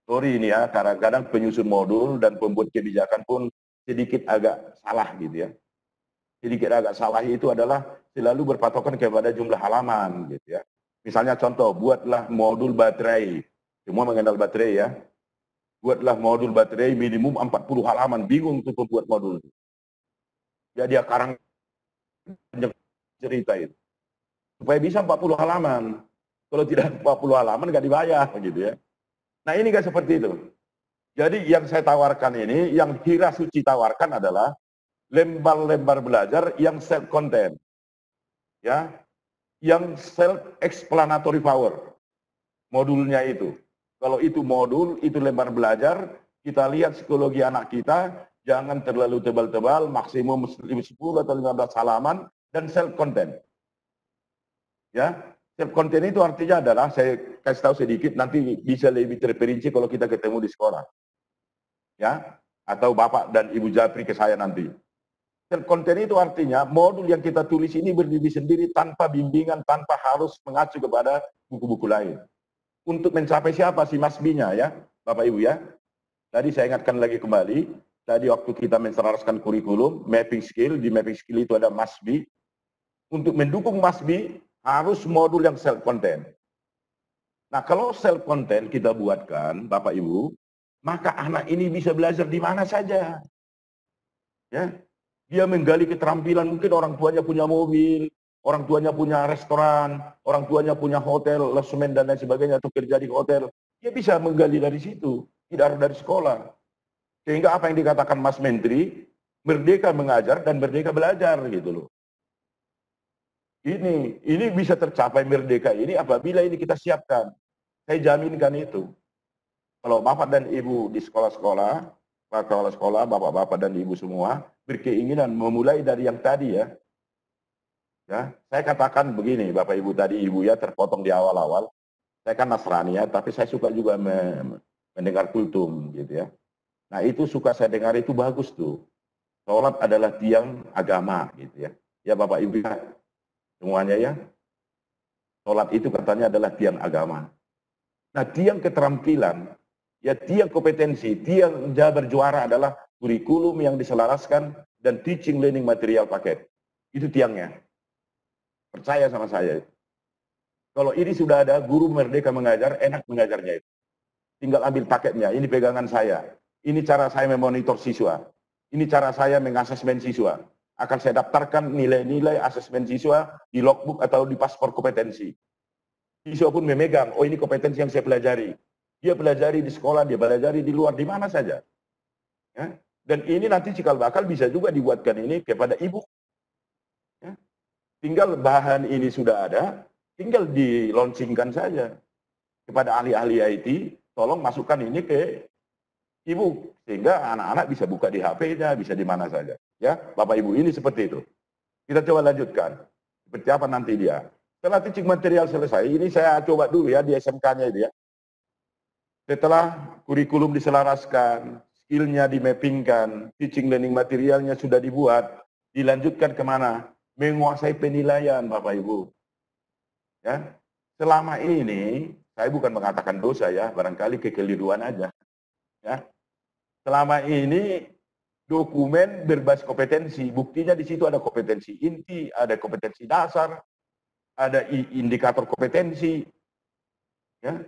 Sorry ini ya, kadang-kadang penyusun modul dan pembuat kebijakan pun sedikit agak salah gitu ya. Sedikit agak salah itu adalah selalu berpatokan kepada jumlah halaman gitu ya. Misalnya contoh, buatlah modul baterai. Semua mengenal baterai ya. Buatlah modul baterai minimum 40 halaman. Bingung untuk membuat modul. Ya dia karang cerita itu. Supaya bisa 40 halaman. Kalau tidak 40 halaman nggak dibayar gitu ya. Nah ini nggak seperti itu. Jadi yang saya tawarkan ini, yang Hira Suci tawarkan adalah lembar-lembar belajar yang self-content. Ya, yang self-explanatory power. Modulnya itu. Kalau itu modul, itu lembar belajar, kita lihat psikologi anak kita, jangan terlalu tebal-tebal, maksimum 10 atau 15 halaman, dan self-content. Ya, self-content itu artinya adalah, saya kasih tahu sedikit, nanti bisa lebih terperinci kalau kita ketemu di sekolah. Ya, atau Bapak dan Ibu Japri ke saya nanti. Self-content itu artinya modul yang kita tulis ini berdiri sendiri tanpa bimbingan, tanpa harus mengacu kepada buku-buku lain. Untuk mencapai siapa sih MASBI-nya ya, Bapak Ibu ya. Tadi saya ingatkan lagi kembali, tadi waktu kita menselaraskan kurikulum, mapping skill, di mapping skill itu ada MASBI. Untuk mendukung MASBI, harus modul yang self-content. Nah kalau self-content kita buatkan, Bapak Ibu, maka anak ini bisa belajar di mana saja. Ya. Dia menggali keterampilan, mungkin orang tuanya punya mobil, orang tuanya punya restoran, orang tuanya punya hotel, losmen dan lain sebagainya, atau kerja di hotel. Dia bisa menggali dari situ, tidak harus dari sekolah. Sehingga apa yang dikatakan Mas Menteri, merdeka mengajar dan merdeka belajar gitu loh. Ini bisa tercapai merdeka ini apabila ini kita siapkan. Saya jaminkan itu. Kalau Bapak dan Ibu di sekolah-sekolah, sekolah, Bapak-Bapak dan Ibu semua, berkeinginan memulai dari yang tadi ya. Ya, saya katakan begini, Bapak Ibu tadi, Ibu ya terpotong di awal-awal. Saya kan Nasrani ya, tapi saya suka juga mendengar kultum gitu ya. Nah itu suka saya dengar, itu bagus tuh. Sholat adalah tiang agama gitu ya. Ya Bapak Ibu ya, semuanya ya. Sholat itu katanya adalah tiang agama. Nah tiang keterampilan, ya tiang kompetensi, tiang Jabar juara adalah kurikulum yang diselaraskan dan teaching learning material paket. Itu tiangnya. Percaya sama saya. Kalau ini sudah ada, guru merdeka mengajar, enak mengajarnya itu. Tinggal ambil paketnya, ini pegangan saya. Ini cara saya memonitor siswa. Ini cara saya mengasesmen siswa. Akan saya daftarkan nilai-nilai asesmen siswa di logbook atau di paspor kompetensi. Siswa pun memegang, oh ini kompetensi yang saya pelajari. Dia pelajari di sekolah, dia pelajari di luar, di mana saja. Ya. Dan ini nanti cikal bakal bisa juga dibuatkan ini kepada ibu. Ya. Tinggal bahan ini sudah ada, tinggal di-launchingkan saja. Kepada ahli-ahli IT, tolong masukkan ini ke Ibu, sehingga anak-anak bisa buka di HP-nya, bisa di mana saja. Ya, Bapak Ibu, ini seperti itu. Kita coba lanjutkan. Seperti apa nanti dia. Setelah teaching material selesai, ini saya coba dulu ya di SMK-nya itu ya. Setelah kurikulum diselaraskan, skillnya dimappingkan, teaching learning materialnya sudah dibuat, dilanjutkan kemana? Menguasai penilaian, Bapak Ibu. Ya, selama ini saya bukan mengatakan dosa ya, barangkali kekeliruan aja. Ya, selama ini dokumen berbasis kompetensi, buktinya di situ ada kompetensi inti, ada kompetensi dasar, ada indikator kompetensi, ya.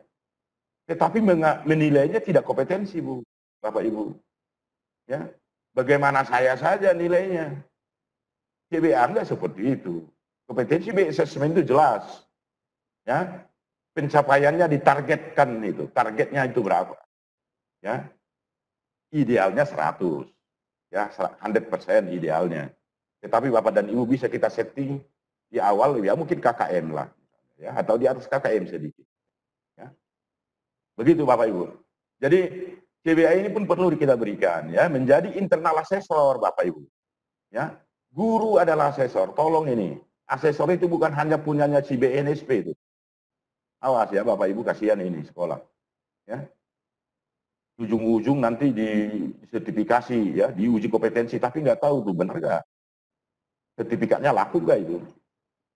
Tetapi menilainya tidak kompetensi, Bu, Bapak Ibu. Ya, bagaimana saya saja nilainya? CBA enggak seperti itu. Kompetensi assessment itu jelas, ya. Pencapaiannya ditargetkan itu, targetnya itu berapa? Ya, idealnya 100, ya 100% idealnya. Tetapi Bapak dan Ibu bisa kita setting di awal ya mungkin KKM lah, ya, atau di atas KKM sedikit. Ya. Begitu Bapak Ibu. Jadi CBA ini pun perlu kita berikan ya, menjadi internal asesor Bapak Ibu. Ya, guru adalah asesor. Tolong ini, asesor itu bukan hanya punyanya si BNSP itu. Awas ya Bapak Ibu, kasihan ini sekolah. Ya, ujung-ujung nanti di sertifikasi ya, diuji kompetensi, tapi nggak tahu tuh benar nggak, sertifikatnya laku nggak itu.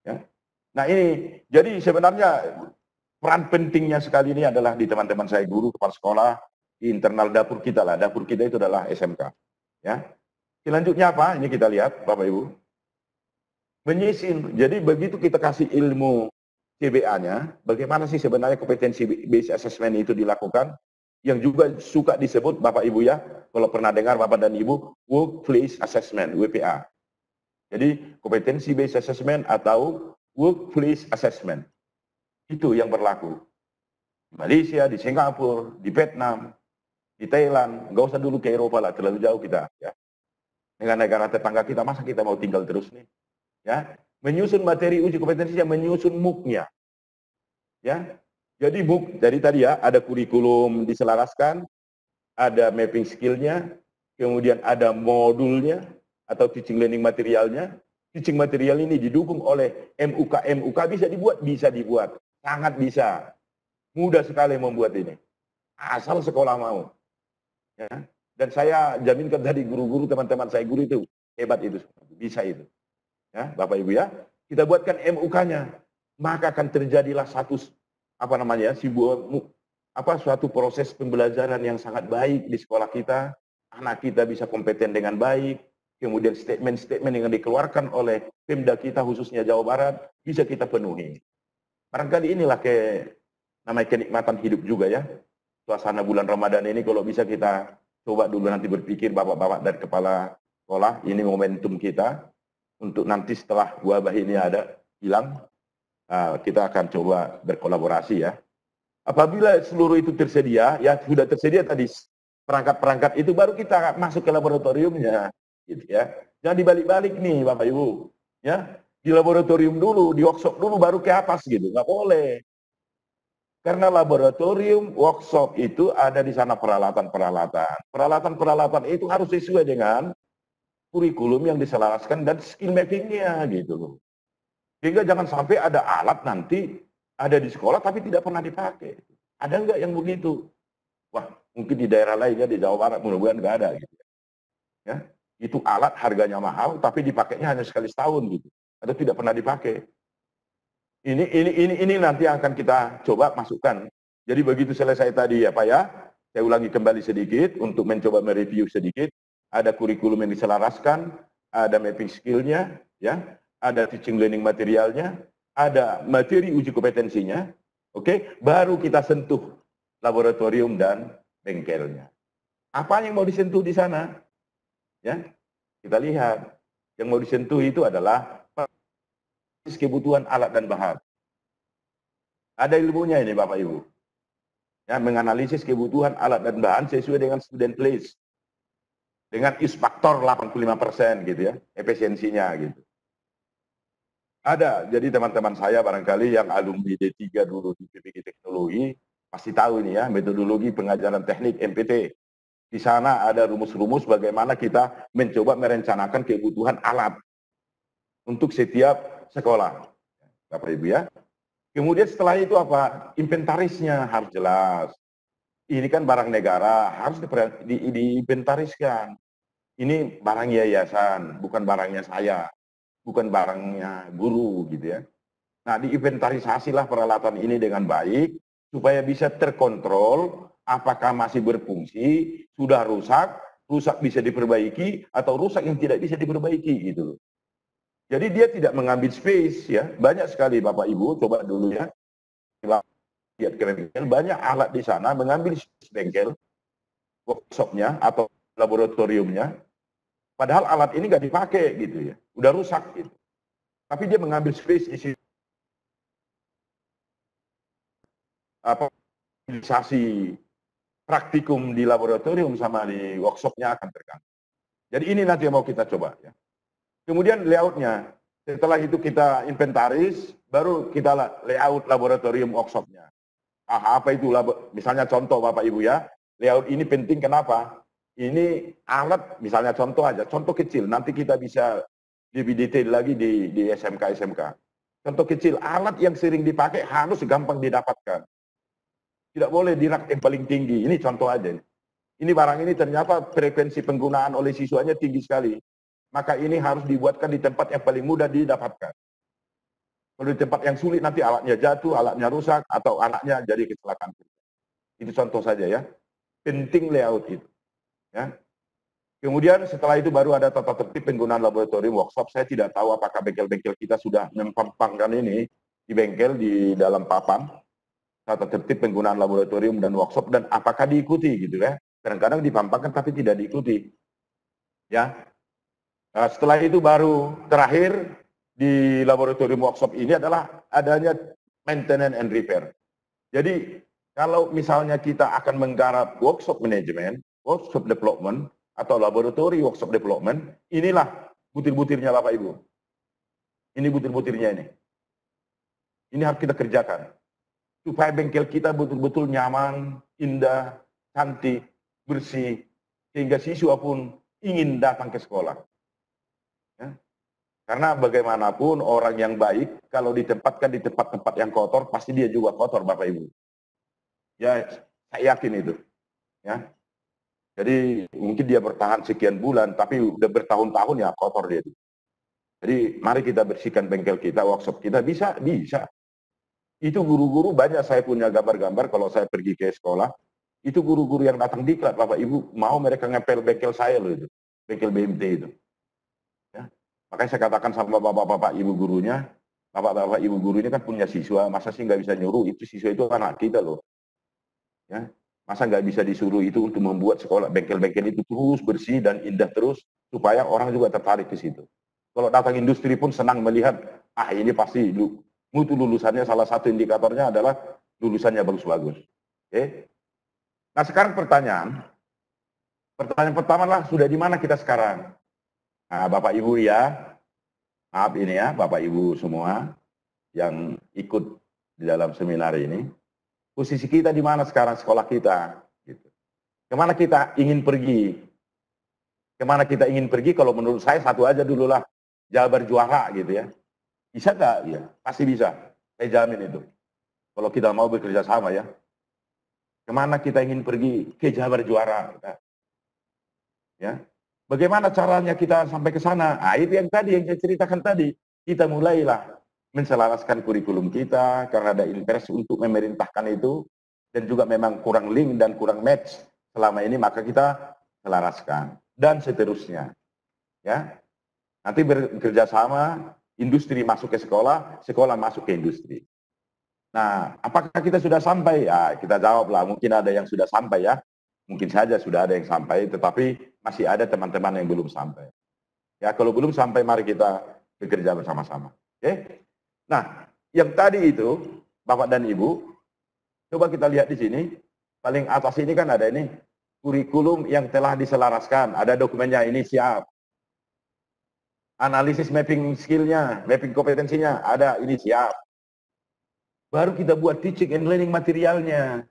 Ya. Nah ini, jadi sebenarnya peran pentingnya sekali ini adalah di teman-teman saya guru, kepala sekolah, di internal dapur kita lah. Dapur kita itu adalah SMK. Ya. Selanjutnya apa? Ini kita lihat, Bapak Ibu. Menyisin. Jadi begitu kita kasih ilmu CBA-nya, bagaimana sih sebenarnya kompetensi based assessment itu dilakukan? Yang juga suka disebut Bapak Ibu ya, kalau pernah dengar Bapak dan Ibu, workplace assessment, WPA. Jadi kompetensi based assessment atau workplace assessment. Itu yang berlaku. Di Malaysia, di Singapura, di Vietnam, di Thailand, nggak usah dulu ke Eropa lah, terlalu jauh kita. Ya. Dengan negara tetangga kita, masa kita mau tinggal terus nih? Ya, menyusun materi uji kompetensi yang menyusun MOOC-nya. Ya, jadi MOOC dari tadi ya, ada kurikulum diselaraskan, ada mapping skill-nya, kemudian ada modulnya atau teaching learning materialnya. Teaching material ini didukung oleh MUK bisa dibuat, sangat bisa, mudah sekali membuat ini, asal sekolah mau. Ya. Dan saya jaminkan tadi guru-guru teman-teman saya guru itu hebat itu, bisa itu. Ya, Bapak Ibu ya, kita buatkan MUK-nya, maka akan terjadilah satu suatu proses pembelajaran yang sangat baik di sekolah kita, anak kita bisa kompeten dengan baik, kemudian statement-statement yang dikeluarkan oleh Pemda kita khususnya Jawa Barat bisa kita penuhi. Barangkali inilah namanya kenikmatan hidup juga ya. Suasana bulan Ramadan ini kalau bisa kita coba dulu nanti berpikir Bapak-bapak dan kepala sekolah, ini momentum kita untuk nanti setelah wabah ini hilang, kita akan coba berkolaborasi ya. Apabila seluruh itu tersedia, ya sudah tersedia tadi perangkat-perangkat itu, baru kita masuk ke laboratoriumnya, gitu ya. Jangan dibalik-balik nih Bapak Ibu, ya. Di laboratorium dulu, di workshop dulu, baru ke atas gitu, nggak boleh. Karena laboratorium, workshop itu ada di sana peralatan-peralatan. Peralatan-peralatan itu harus sesuai dengan kurikulum yang diselaraskan dan skill mapping-nya gitu loh. Sehingga jangan sampai ada alat nanti ada di sekolah tapi tidak pernah dipakai. Ada nggak yang begitu? Wah, mungkin di daerah lainnya di Jawa Barat mudah-mudahan nggak ada gitu. Ya, itu alat harganya mahal tapi dipakainya hanya sekali setahun gitu, atau tidak pernah dipakai. Ini nanti akan kita coba masukkan. Jadi begitu selesai tadi ya Pak ya, saya ulangi kembali sedikit untuk mencoba mereview sedikit. Ada kurikulum yang diselaraskan, ada mapping skill-nya, ya, ada teaching learning materialnya, ada materi uji kompetensinya, oke, baru kita sentuh laboratorium dan bengkelnya. Apa yang mau disentuh di sana? Ya, kita lihat yang mau disentuh itu adalah kebutuhan alat dan bahan. Ada ilmunya ini Bapak Ibu. Ya, menganalisis kebutuhan alat dan bahan sesuai dengan student place. Dengan use factor 85% gitu ya, efisiensinya gitu. Ada, jadi teman-teman saya barangkali yang alumni D3 dulu di PPG Teknologi, pasti tahu ini ya, metodologi pengajaran teknik MPT. Di sana ada rumus-rumus bagaimana kita mencoba merencanakan kebutuhan alat untuk setiap sekolah, Bapak Ibu ya. Kemudian setelah itu apa? Inventarisnya harus jelas. Ini kan barang negara, harus diinventariskan. Ini barang yayasan, bukan barangnya saya, bukan barangnya guru gitu ya. Nah, diinventarisasilah peralatan ini dengan baik supaya bisa terkontrol apakah masih berfungsi, sudah rusak, rusak bisa diperbaiki atau rusak yang tidak bisa diperbaiki gitu loh. Jadi dia tidak mengambil space ya. Banyak sekali Bapak Ibu, coba dulu ya. Lihat ke bengkel, banyak alat di sana mengambil space bengkel, workshopnya atau laboratoriumnya. Padahal alat ini nggak dipakai gitu ya, udah rusak gitu. Tapi dia mengambil space di situ. Apa utilisasi praktikum di laboratorium sama di workshopnya akan terganggu. Jadi ini nanti yang mau kita coba ya. Kemudian layoutnya, setelah itu kita inventaris, baru kita layout laboratorium workshopnya. Apa itu? Misalnya contoh Bapak Ibu ya, layout ini penting kenapa? Ini alat, misalnya contoh aja, contoh kecil, nanti kita bisa lebih detail lagi di SMK-SMK. Contoh kecil, alat yang sering dipakai harus gampang didapatkan. Tidak boleh di rak yang paling tinggi, ini contoh aja. Ini barang ini ternyata frekuensi penggunaan oleh siswanya tinggi sekali. Maka ini harus dibuatkan di tempat yang paling mudah didapatkan. Kalau di tempat yang sulit nanti alatnya jatuh, alatnya rusak, atau anaknya jadi kecelakaan. Itu contoh saja ya. Penting layout itu. Ya. Kemudian setelah itu baru ada tata tertib penggunaan laboratorium workshop. Saya tidak tahu apakah bengkel-bengkel kita sudah mempampangkan ini di bengkel di dalam papan tata tertib penggunaan laboratorium dan workshop dan apakah diikuti gitu ya. Kadang-kadang dipampangkan tapi tidak diikuti. Ya. Nah, setelah itu baru terakhir di laboratorium workshop ini adalah adanya maintenance and repair. Jadi kalau misalnya kita akan menggarap workshop management, workshop development, atau laboratori workshop development, inilah butir-butirnya Bapak Ibu. Ini butir-butirnya ini. Ini harus kita kerjakan. Supaya bengkel kita betul-betul nyaman, indah, cantik, bersih, sehingga siswa pun ingin datang ke sekolah. Ya. Karena bagaimanapun orang yang baik, kalau ditempatkan di tempat-tempat yang kotor, pasti dia juga kotor Bapak Ibu. Ya, saya yakin itu. Ya. Jadi mungkin dia bertahan sekian bulan, tapi udah bertahun-tahun ya kotor dia itu. Jadi mari kita bersihkan bengkel kita, workshop kita, bisa. Itu guru-guru banyak saya punya gambar-gambar kalau saya pergi ke sekolah, itu guru-guru yang datang diklat, Bapak Ibu, mau mereka ngepel bengkel saya loh itu, bengkel BMT itu. Ya. Makanya saya katakan sama bapak-bapak ibu gurunya, bapak-bapak ibu guru ini kan punya siswa, masa sih nggak bisa nyuruh, itu siswa itu anak kita loh. Ya. Masa nggak bisa disuruh itu untuk membuat sekolah bengkel-bengkel itu terus bersih dan indah terus, supaya orang juga tertarik ke situ. Kalau datang industri pun senang melihat, ini pasti mutu lulusannya, salah satu indikatornya adalah lulusannya bagus-bagus. Oke. Nah sekarang pertanyaan pertama lah, sudah di mana kita sekarang? Nah Bapak Ibu ya, maaf ini ya Bapak Ibu semua yang ikut di dalam seminar ini, posisi kita di mana sekarang sekolah kita? Gitu. Kemana kita ingin pergi? Kemana kita ingin pergi? Kalau menurut saya satu aja dulu lah, Jabar juara gitu ya. Bisa nggak? Ya, pasti bisa. Saya jamin itu. Kalau kita mau bekerja sama ya. Kemana kita ingin pergi? Ke Jabar juara. Ya. Bagaimana caranya kita sampai ke sana? Itu yang tadi yang saya ceritakan tadi. Kita mulailah menselaraskan kurikulum kita karena ada interest untuk memerintahkan itu dan juga memang kurang link dan kurang match selama ini, maka kita selaraskan dan seterusnya. Ya. Nanti bekerja sama, industri masuk ke sekolah, sekolah masuk ke industri. Nah, apakah kita sudah sampai? Ya, kita jawablah, mungkin ada yang sudah sampai ya. Mungkin saja sudah ada yang sampai, tetapi masih ada teman-teman yang belum sampai. Ya, kalau belum sampai, mari kita bekerja bersama-sama. Oke? Nah, yang tadi itu, Bapak dan Ibu, coba kita lihat di sini, paling atas ini kan ada ini, kurikulum yang telah diselaraskan, ada dokumennya, ini siap. Analisis mapping skillnya, mapping kompetensinya, ada, ini siap. Baru kita buat teaching and learning materialnya.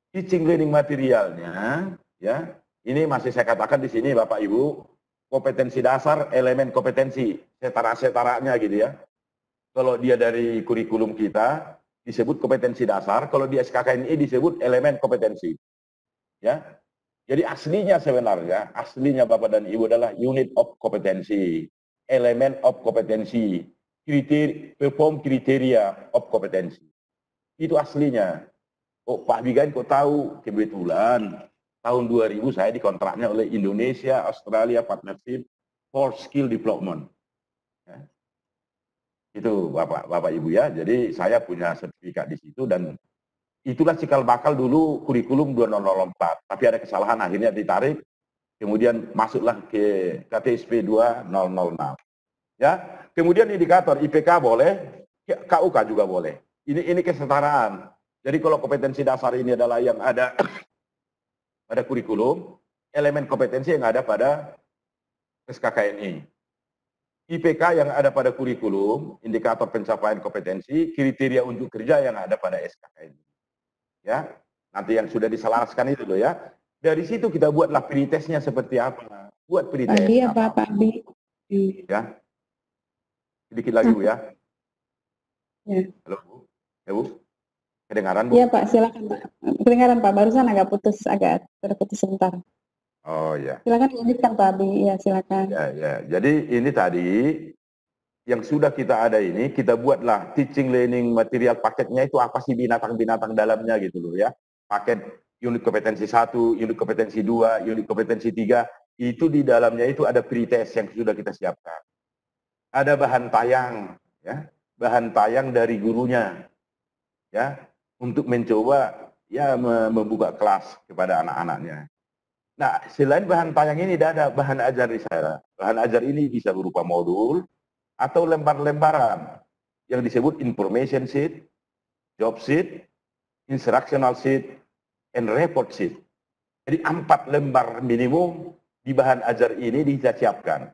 Teaching learning materialnya, ya, Ini masih saya katakan di sini Bapak Ibu, kompetensi dasar, elemen kompetensi, setara-setaranya gitu ya. Kalau dia dari kurikulum kita disebut kompetensi dasar, kalau di SKKNI disebut elemen kompetensi. Ya. Jadi aslinya sebenarnya, aslinya Bapak dan Ibu adalah unit of kompetensi, elemen of kompetensi, perform kriteria of kompetensi. Itu aslinya. Oh, Pak Bigan kok tahu? Kebetulan tahun 2000 saya dikontraknya oleh Indonesia Australia Partnership for Skill Development. Ya. Itu Bapak Ibu ya. Jadi saya punya sertifikat di situ dan itulah cikal bakal dulu kurikulum 2004. Tapi ada kesalahan akhirnya ditarik, kemudian masuklah ke KTSP 2006. Ya, kemudian indikator IPK boleh, KUK juga boleh. Ini kesetaraan. Jadi kalau kompetensi dasar ini adalah yang ada pada kurikulum, elemen kompetensi yang ada pada SKKNI. IPK yang ada pada kurikulum, indikator pencapaian kompetensi, kriteria unjuk kerja yang ada pada SKKNI. Ya, nanti yang sudah diselaraskan itu loh ya. Dari situ kita buatlah pretestnya seperti apa. Buat pretest. Iya Pak Abi. Ya. Sedikit lagi Bu ya. Ya. Halo Bu. Ya Bu. Kedengaran Bu? Iya Pak, silakan Pak. Kedengaran Pak, barusan agak terputus sebentar. Oh ya. Silakan lanjutkan Pak Abi. Ya silakan. Ya. Jadi ini tadi yang sudah kita ada ini, kita buatlah teaching learning material paketnya itu apa sih binatang-binatang dalamnya gitu loh ya. Paket unit kompetensi 1, unit kompetensi 2, unit kompetensi 3, itu di dalamnya itu ada pretest yang sudah kita siapkan. Ada bahan tayang ya, bahan tayang dari gurunya ya, untuk mencoba ya membuka kelas kepada anak-anaknya. Nah, selain bahan tayang ini ada bahan ajar di sana. Bahan ajar ini bisa berupa modul atau lembar-lembaran yang disebut information sheet, job sheet, instructional sheet, and report sheet. Jadi 4 lembar minimum di bahan ajar ini kita siapkan.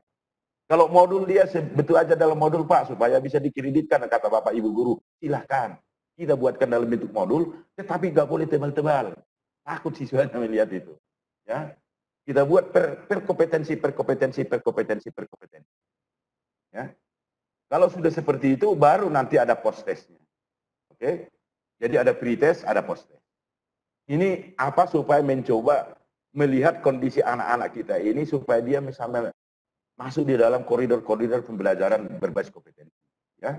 Kalau modul dia betul aja dalam modul Pak, supaya bisa dikreditkan kata Bapak Ibu Guru, silahkan. Kita buatkan dalam bentuk modul, tetapi nggak boleh tebal-tebal. Takut siswanya melihat itu. Ya, kita buat per kompetensi. Ya. Kalau sudah seperti itu, baru nanti ada post testnya. Oke? Jadi ada pre-test, ada post test. Ini apa supaya mencoba melihat kondisi anak-anak kita ini supaya dia misalnya masuk di dalam koridor-koridor pembelajaran berbasis kompetensi. Ya.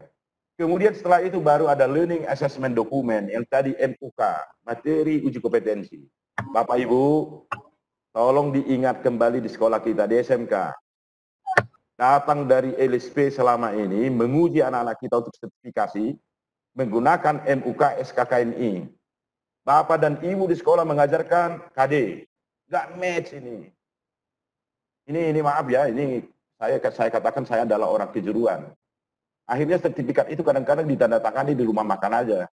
Kemudian setelah itu baru ada learning assessment document yang tadi MUK, materi uji kompetensi. Bapak Ibu, tolong diingat kembali di sekolah kita di SMK. Datang dari LSP selama ini menguji anak-anak kita untuk sertifikasi menggunakan MUK SKKNI. Bapak dan Ibu di sekolah mengajarkan KD, nggak match ini. Ini maaf ya, ini saya katakan saya adalah orang kejuruan. Akhirnya sertifikat itu kadang-kadang ditandatangani di rumah makan aja.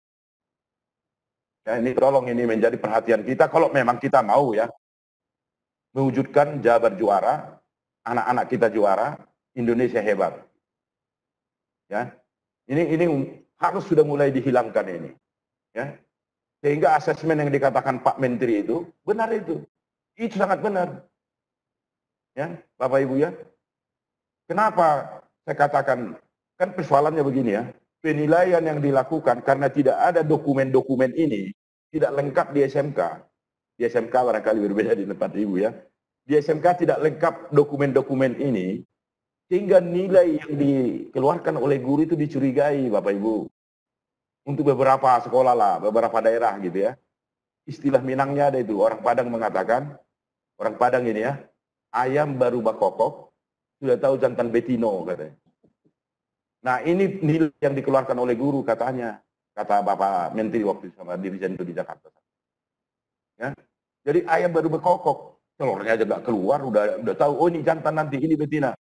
Ya, ini tolong ini menjadi perhatian kita kalau memang kita mau ya mewujudkan Jabar juara, anak-anak kita juara, Indonesia hebat. Ya. Ini harus sudah mulai dihilangkan ini. Ya. Sehingga asesmen yang dikatakan Pak Menteri itu benar itu. Itu sangat benar. Ya, Bapak Ibu ya. Kenapa saya katakan, kan persoalannya begini ya. Penilaian yang dilakukan karena tidak ada dokumen-dokumen ini tidak lengkap di SMK. Di SMK barangkali berbeda di tempat Ibu ya. Di SMK tidak lengkap dokumen-dokumen ini, sehingga nilai yang dikeluarkan oleh guru itu dicurigai, Bapak Ibu. Untuk beberapa sekolah lah, beberapa daerah gitu ya. Istilah Minangnya ada itu, orang Padang mengatakan, orang Padang ini ya, ayam baru bakokok, sudah tahu jantan betino katanya. Nah ini nilai yang dikeluarkan oleh guru katanya, kata Bapak Menteri waktu sama Dirjen itu di Jakarta. Ya. Jadi ayam baru berkokok, telurnya aja nggak keluar, udah tahu, oh ini jantan nanti, ini betina.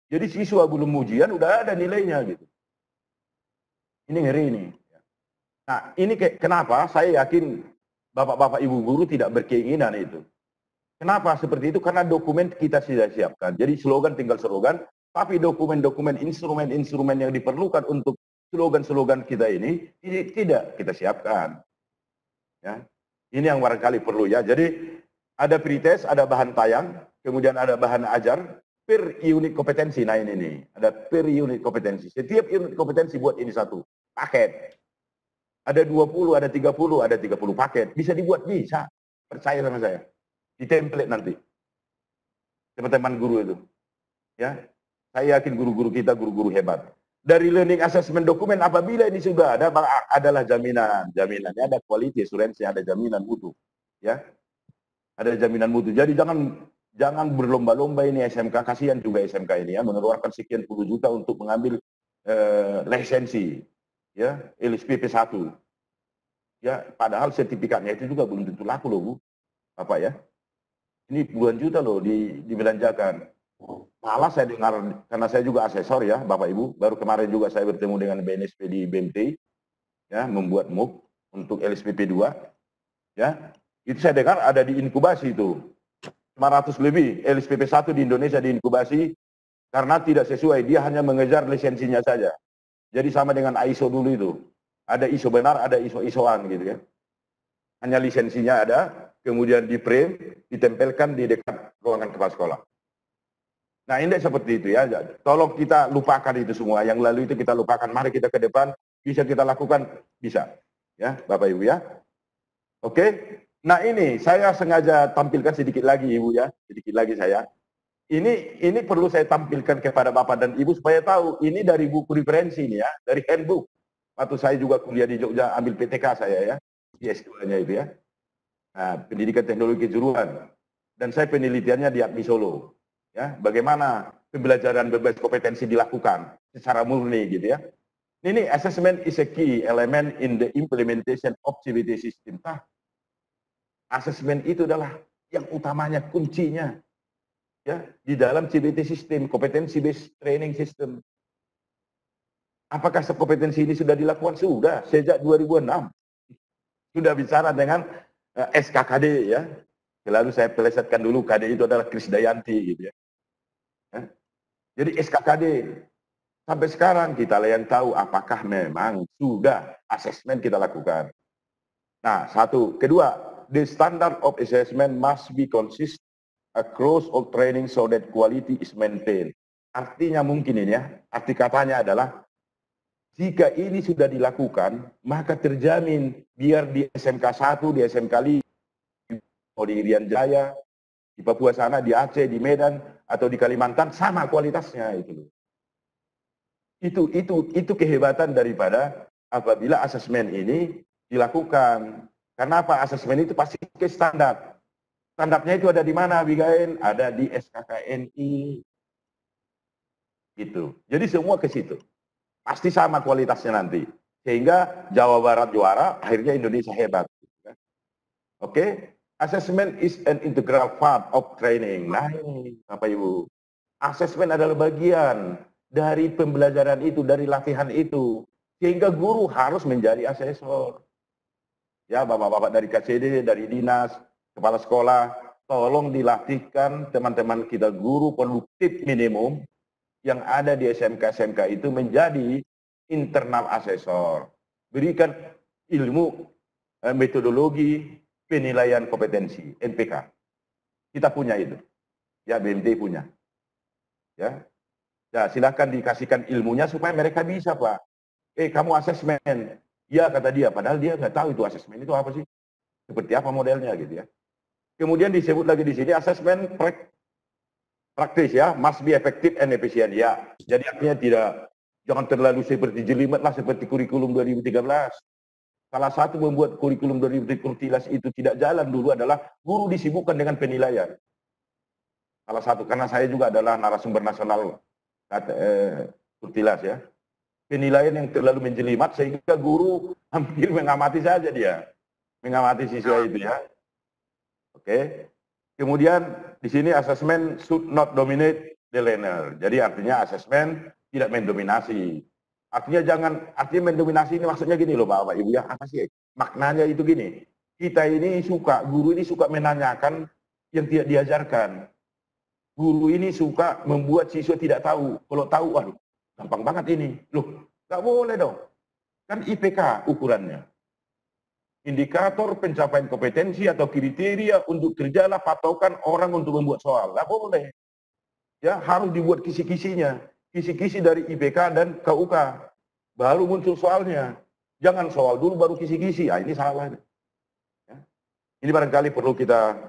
Jadi siswa belum ujian udah ada nilainya gitu. Ini ngeri ini. Nah ini kenapa saya yakin Bapak-bapak Ibu guru tidak berkeinginan itu. Kenapa seperti itu? Karena dokumen kita sudah siapkan. Jadi slogan tinggal slogan, tapi dokumen-dokumen, instrumen-instrumen yang diperlukan untuk slogan-slogan kita ini tidak kita siapkan. Ya. Ini yang barangkali perlu ya. Jadi Ada pretest, ada bahan tayang, kemudian ada bahan ajar, per unit kompetensi. Nah ini nih, ada per unit kompetensi. Setiap unit kompetensi buat ini satu paket. Ada 20, ada 30, ada 30 paket. Bisa dibuat, bisa. Percaya sama saya. Di template nanti. Teman-teman guru itu. Ya, saya yakin guru-guru kita guru-guru hebat. Dari learning assessment dokumen, apabila ini sudah ada, adalah jaminan. Jaminannya ada quality assurance, ada jaminan mutu. Ya, ada jaminan mutu. Jadi jangan berlomba-lomba ini SMK, kasihan juga SMK ini ya, mengeluarkan sekian puluh juta untuk mengambil lisensi, ya, LSPP 1. Ya, padahal sertifikatnya itu juga belum tentu laku loh, Bu. Bapak ya. Ini puluhan juta loh dibelanjakan. Malah saya dengar, karena saya juga asesor ya, Bapak Ibu, baru kemarin juga saya bertemu dengan BNSP di BMT, ya, membuat MOOC untuk LSPP 2, ya. Itu saya dengar ada di inkubasi itu. 500 lebih LSPP 1 di Indonesia diinkubasi karena tidak sesuai, dia hanya mengejar lisensinya saja. Jadi sama dengan ISO dulu itu. Ada ISO benar, ada ISO-ISOan gitu ya. Hanya lisensinya ada, kemudian di frame, ditempelkan di dekat ruangan kepala sekolah. Nah ini seperti itu ya. Tolong kita lupakan itu semua. Yang lalu itu kita lupakan. Mari kita ke depan, bisa kita lakukan, bisa. Ya, Bapak Ibu ya. Oke. Nah ini saya sengaja tampilkan sedikit lagi Ibu ya, sedikit lagi saya. Ini perlu saya tampilkan kepada Bapak dan Ibu supaya tahu ini dari buku referensi ini ya, dari handbook. Waktu saya juga kuliah di Jogja ambil PTK saya ya, di S2-nya itu ya. Nah, pendidikan teknologi kejuruan. Dan saya penelitiannya di APMI Solo. Ya, bagaimana pembelajaran berbasis kompetensi dilakukan secara murni gitu ya. Ini assessment is a key element in the implementation of CBT system. Asesmen itu adalah yang utamanya, kuncinya ya di dalam CBT system, competency based training system. Apakah kompetensi ini sudah dilakukan? Sudah, sejak 2006. Sudah bicara dengan SKKD ya. Lalu saya pelesetkan dulu, KD itu adalah Krisdayanti gitu ya. Jadi SKKD sampai sekarang kita yang tahu apakah memang sudah asesmen kita lakukan. Nah, satu, kedua, the standard of assessment must be consistent across all training so that quality is maintained. Artinya mungkin ini ya, arti katanya adalah jika ini sudah dilakukan, maka terjamin biar di SMK 1, di SMK 5, di Irian Jaya, di Papua sana, di Aceh, di Medan, atau di Kalimantan, sama kualitasnya itu. Itu kehebatan daripada apabila asesmen ini dilakukan. Karena apa? Asesmen itu pasti ke standar. Standarnya itu ada di mana, Abigail? Ada di SKKNI. Gitu. Jadi semua ke situ. Pasti sama kualitasnya nanti. Sehingga Jawa Barat juara, akhirnya Indonesia hebat. Oke? Assessment is an integral part of training. Nah ini, Bapak Ibu. Assessment adalah bagian dari pembelajaran itu, dari latihan itu. Sehingga guru harus menjadi asesor. Ya, bapak-bapak dari KCD, dari dinas, kepala sekolah, tolong dilatihkan teman-teman kita guru produktif minimum yang ada di SMK-SMK itu menjadi internal asesor. Berikan ilmu, metodologi, penilaian kompetensi, NPK. Kita punya itu. Ya, BMT punya. Ya. Ya, silakan dikasihkan ilmunya supaya mereka bisa, Pak. Kamu asesmen. Ya, kata dia, padahal dia nggak tahu itu asesmen itu apa sih. Seperti apa modelnya gitu ya. Kemudian disebut lagi di sini asesmen praktis ya, must be effective and efficient ya. Jadi artinya jangan terlalu seperti jelimet lah seperti kurikulum 2013. Salah satu membuat kurikulum 2013 itu tidak jalan dulu adalah guru disibukkan dengan penilaian. Salah satu, karena saya juga adalah narasumber nasional Kurtilas ya. Penilaian yang terlalu menjelimat sehingga guru hampir mengamati saja dia. Mengamati siswa itu ya. Oke. Kemudian di sini asesmen should not dominate the learner. Jadi artinya asesmen tidak mendominasi. Artinya mendominasi ini maksudnya gini loh Bapak Ibu ya. Apa sih maknanya itu gini. Kita ini guru ini suka menanyakan yang tidak diajarkan. Guru ini suka membuat siswa tidak tahu. Kalau tahu, waduh, gampang banget ini. Loh, nggak boleh dong. Kan IPK ukurannya. indikator pencapaian kompetensi atau kriteria untuk kerjalah patokan orang untuk membuat soal. Nggak boleh. Ya, harus dibuat kisi-kisinya. Kisi-kisi dari IPK dan KUK. Baru muncul soalnya. Jangan soal dulu baru kisi-kisi. Ah, ini salah. Ya. Ini barangkali perlu kita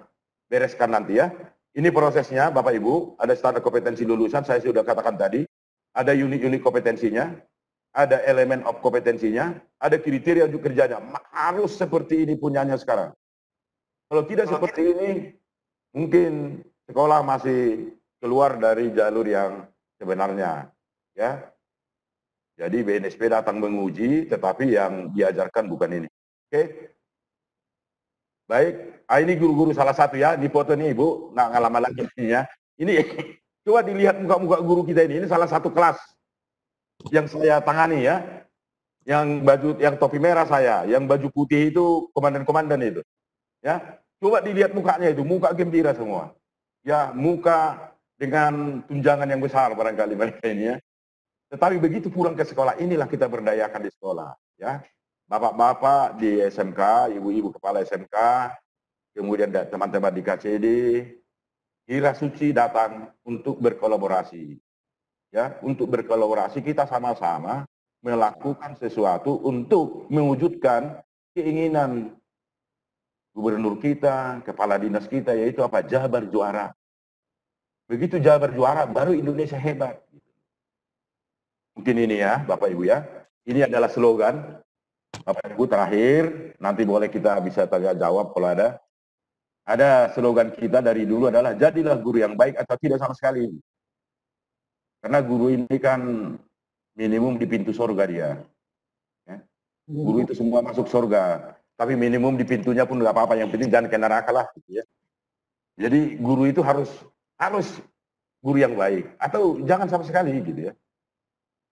bereskan nanti ya. Ini prosesnya Bapak Ibu. Ada standar kompetensi lulusan, saya sudah katakan tadi. Ada unit-unit kompetensinya. Ada elemen of kompetensinya, ada kriteria untuk kerjanya. Harus seperti ini punyanya sekarang. Kalau tidak seperti ini, mungkin sekolah masih keluar dari jalur yang sebenarnya. Ya. Jadi BNSP datang menguji, tetapi yang diajarkan bukan ini. Oke. Baik, ini guru-guru salah satu ya. Di foto ini Ibu, nggak lama lagi ya. Ini coba dilihat muka-muka guru kita ini salah satu kelas yang saya tangani ya, yang topi merah saya, yang baju putih itu komandan-komandan itu, ya. Coba dilihat mukanya itu, muka gembira semua, ya, muka dengan tunjangan yang besar barangkali mereka ini ya. Tetapi begitu pulang ke sekolah, inilah kita berdayakan di sekolah, ya. Bapak-bapak di SMK, ibu-ibu kepala SMK, kemudian teman-teman di KCD, kira suci datang untuk berkolaborasi. Ya, untuk berkolaborasi kita sama-sama melakukan sesuatu untuk mewujudkan keinginan gubernur kita, kepala dinas kita, yaitu apa? Jabar juara. Begitu Jabar juara, baru Indonesia hebat. Mungkin ini ya, Bapak Ibu ya. Ini adalah slogan. Bapak Ibu terakhir, nanti boleh kita bisa tanya jawab kalau ada. Ada slogan kita dari dulu adalah jadilah guru yang baik atau tidak sama sekali. Karena guru ini kan minimum di pintu surga dia. Ya. Guru itu semua masuk surga. Tapi minimum di pintunya pun nggak apa-apa. Yang penting jangan ke neraka lah. Gitu ya. Jadi guru itu harus guru yang baik. Atau jangan sama sekali gitu ya.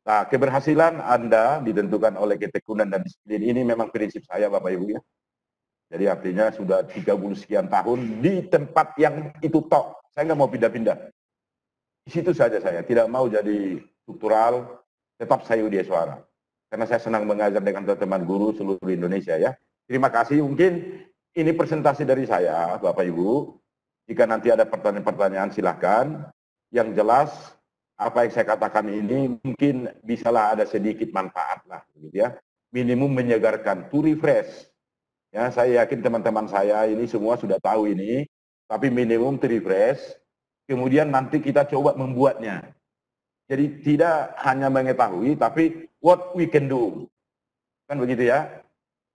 Nah, keberhasilan Anda ditentukan oleh ketekunan dan disiplin. Ini memang prinsip saya Bapak Ibu ya. Jadi artinya sudah 30 sekian tahun di tempat yang itu tok. Saya nggak mau pindah-pindah. Di situ saja saya, tidak mau jadi struktural, tetap saya Yudi Eswara. Karena saya senang mengajar dengan teman-teman guru seluruh Indonesia ya. Terima kasih, mungkin ini presentasi dari saya, Bapak Ibu. Jika nanti ada pertanyaan-pertanyaan silahkan. Yang jelas, apa yang saya katakan ini mungkin bisalah ada sedikit manfaat lah, gitu ya. Minimum menyegarkan, to refresh. Ya, saya yakin teman-teman saya ini semua sudah tahu ini, tapi minimum to refresh. Kemudian nanti kita coba membuatnya. Jadi tidak hanya mengetahui, tapi what we can do. Kan begitu ya.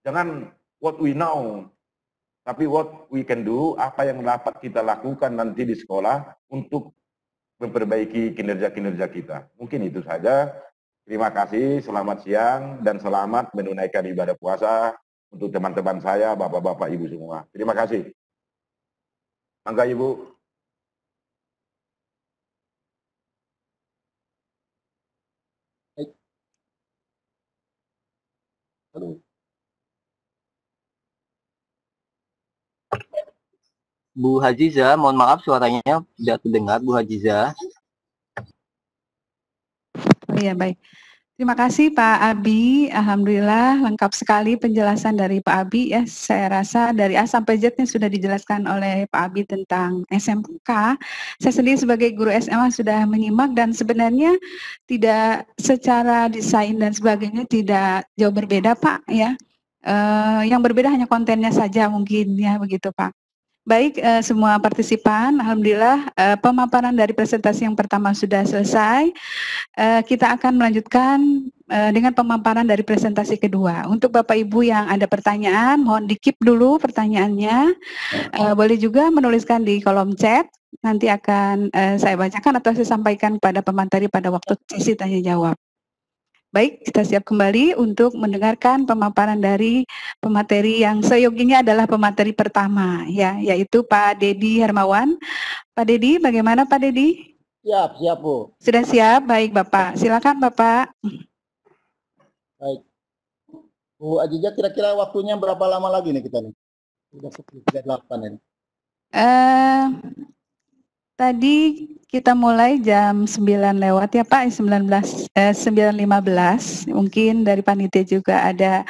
Jangan what we know, tapi what we can do, apa yang dapat kita lakukan nanti di sekolah untuk memperbaiki kinerja-kinerja kita. Mungkin itu saja. Terima kasih, selamat siang, dan selamat menunaikan ibadah puasa untuk teman-teman saya, bapak-bapak, ibu semua. Terima kasih. Mangga Ibu. Bu Hajiza, mohon maaf suaranya tidak terdengar, Bu Hajiza. Oh iya, baik. Terima kasih Pak Abi, alhamdulillah lengkap sekali penjelasan dari Pak Abi ya. Saya rasa dari A sampai Z-nya sudah dijelaskan oleh Pak Abi tentang SMK. Saya sendiri sebagai guru SMA sudah menyimak dan sebenarnya tidak secara desain dan sebagainya tidak jauh berbeda Pak ya. Yang berbeda hanya kontennya saja mungkin ya begitu Pak. Baik, semua partisipan, alhamdulillah pemaparan dari presentasi yang pertama sudah selesai. Kita akan melanjutkan dengan pemaparan dari presentasi kedua. Untuk Bapak Ibu yang ada pertanyaan, mohon di-keep dulu pertanyaannya. Boleh juga menuliskan di kolom chat, nanti akan saya bacakan atau saya sampaikan kepada pemateri pada waktu sesi tanya jawab. Baik, kita siap kembali untuk mendengarkan pemaparan dari pemateri yang seyoginya adalah pemateri pertama, ya, yaitu Pak Dedi Hermawan. Pak Dedi, bagaimana Pak Dedi? Siap, siap Bu. Sudah siap, baik Bapak. Silakan Bapak. Baik. Bu Ajiza, kira-kira waktunya berapa lama lagi nih kita nih? Sudah 38 ini. Tadi kita mulai jam 9 lewat ya Pak, 9.15. Mungkin dari panitia juga ada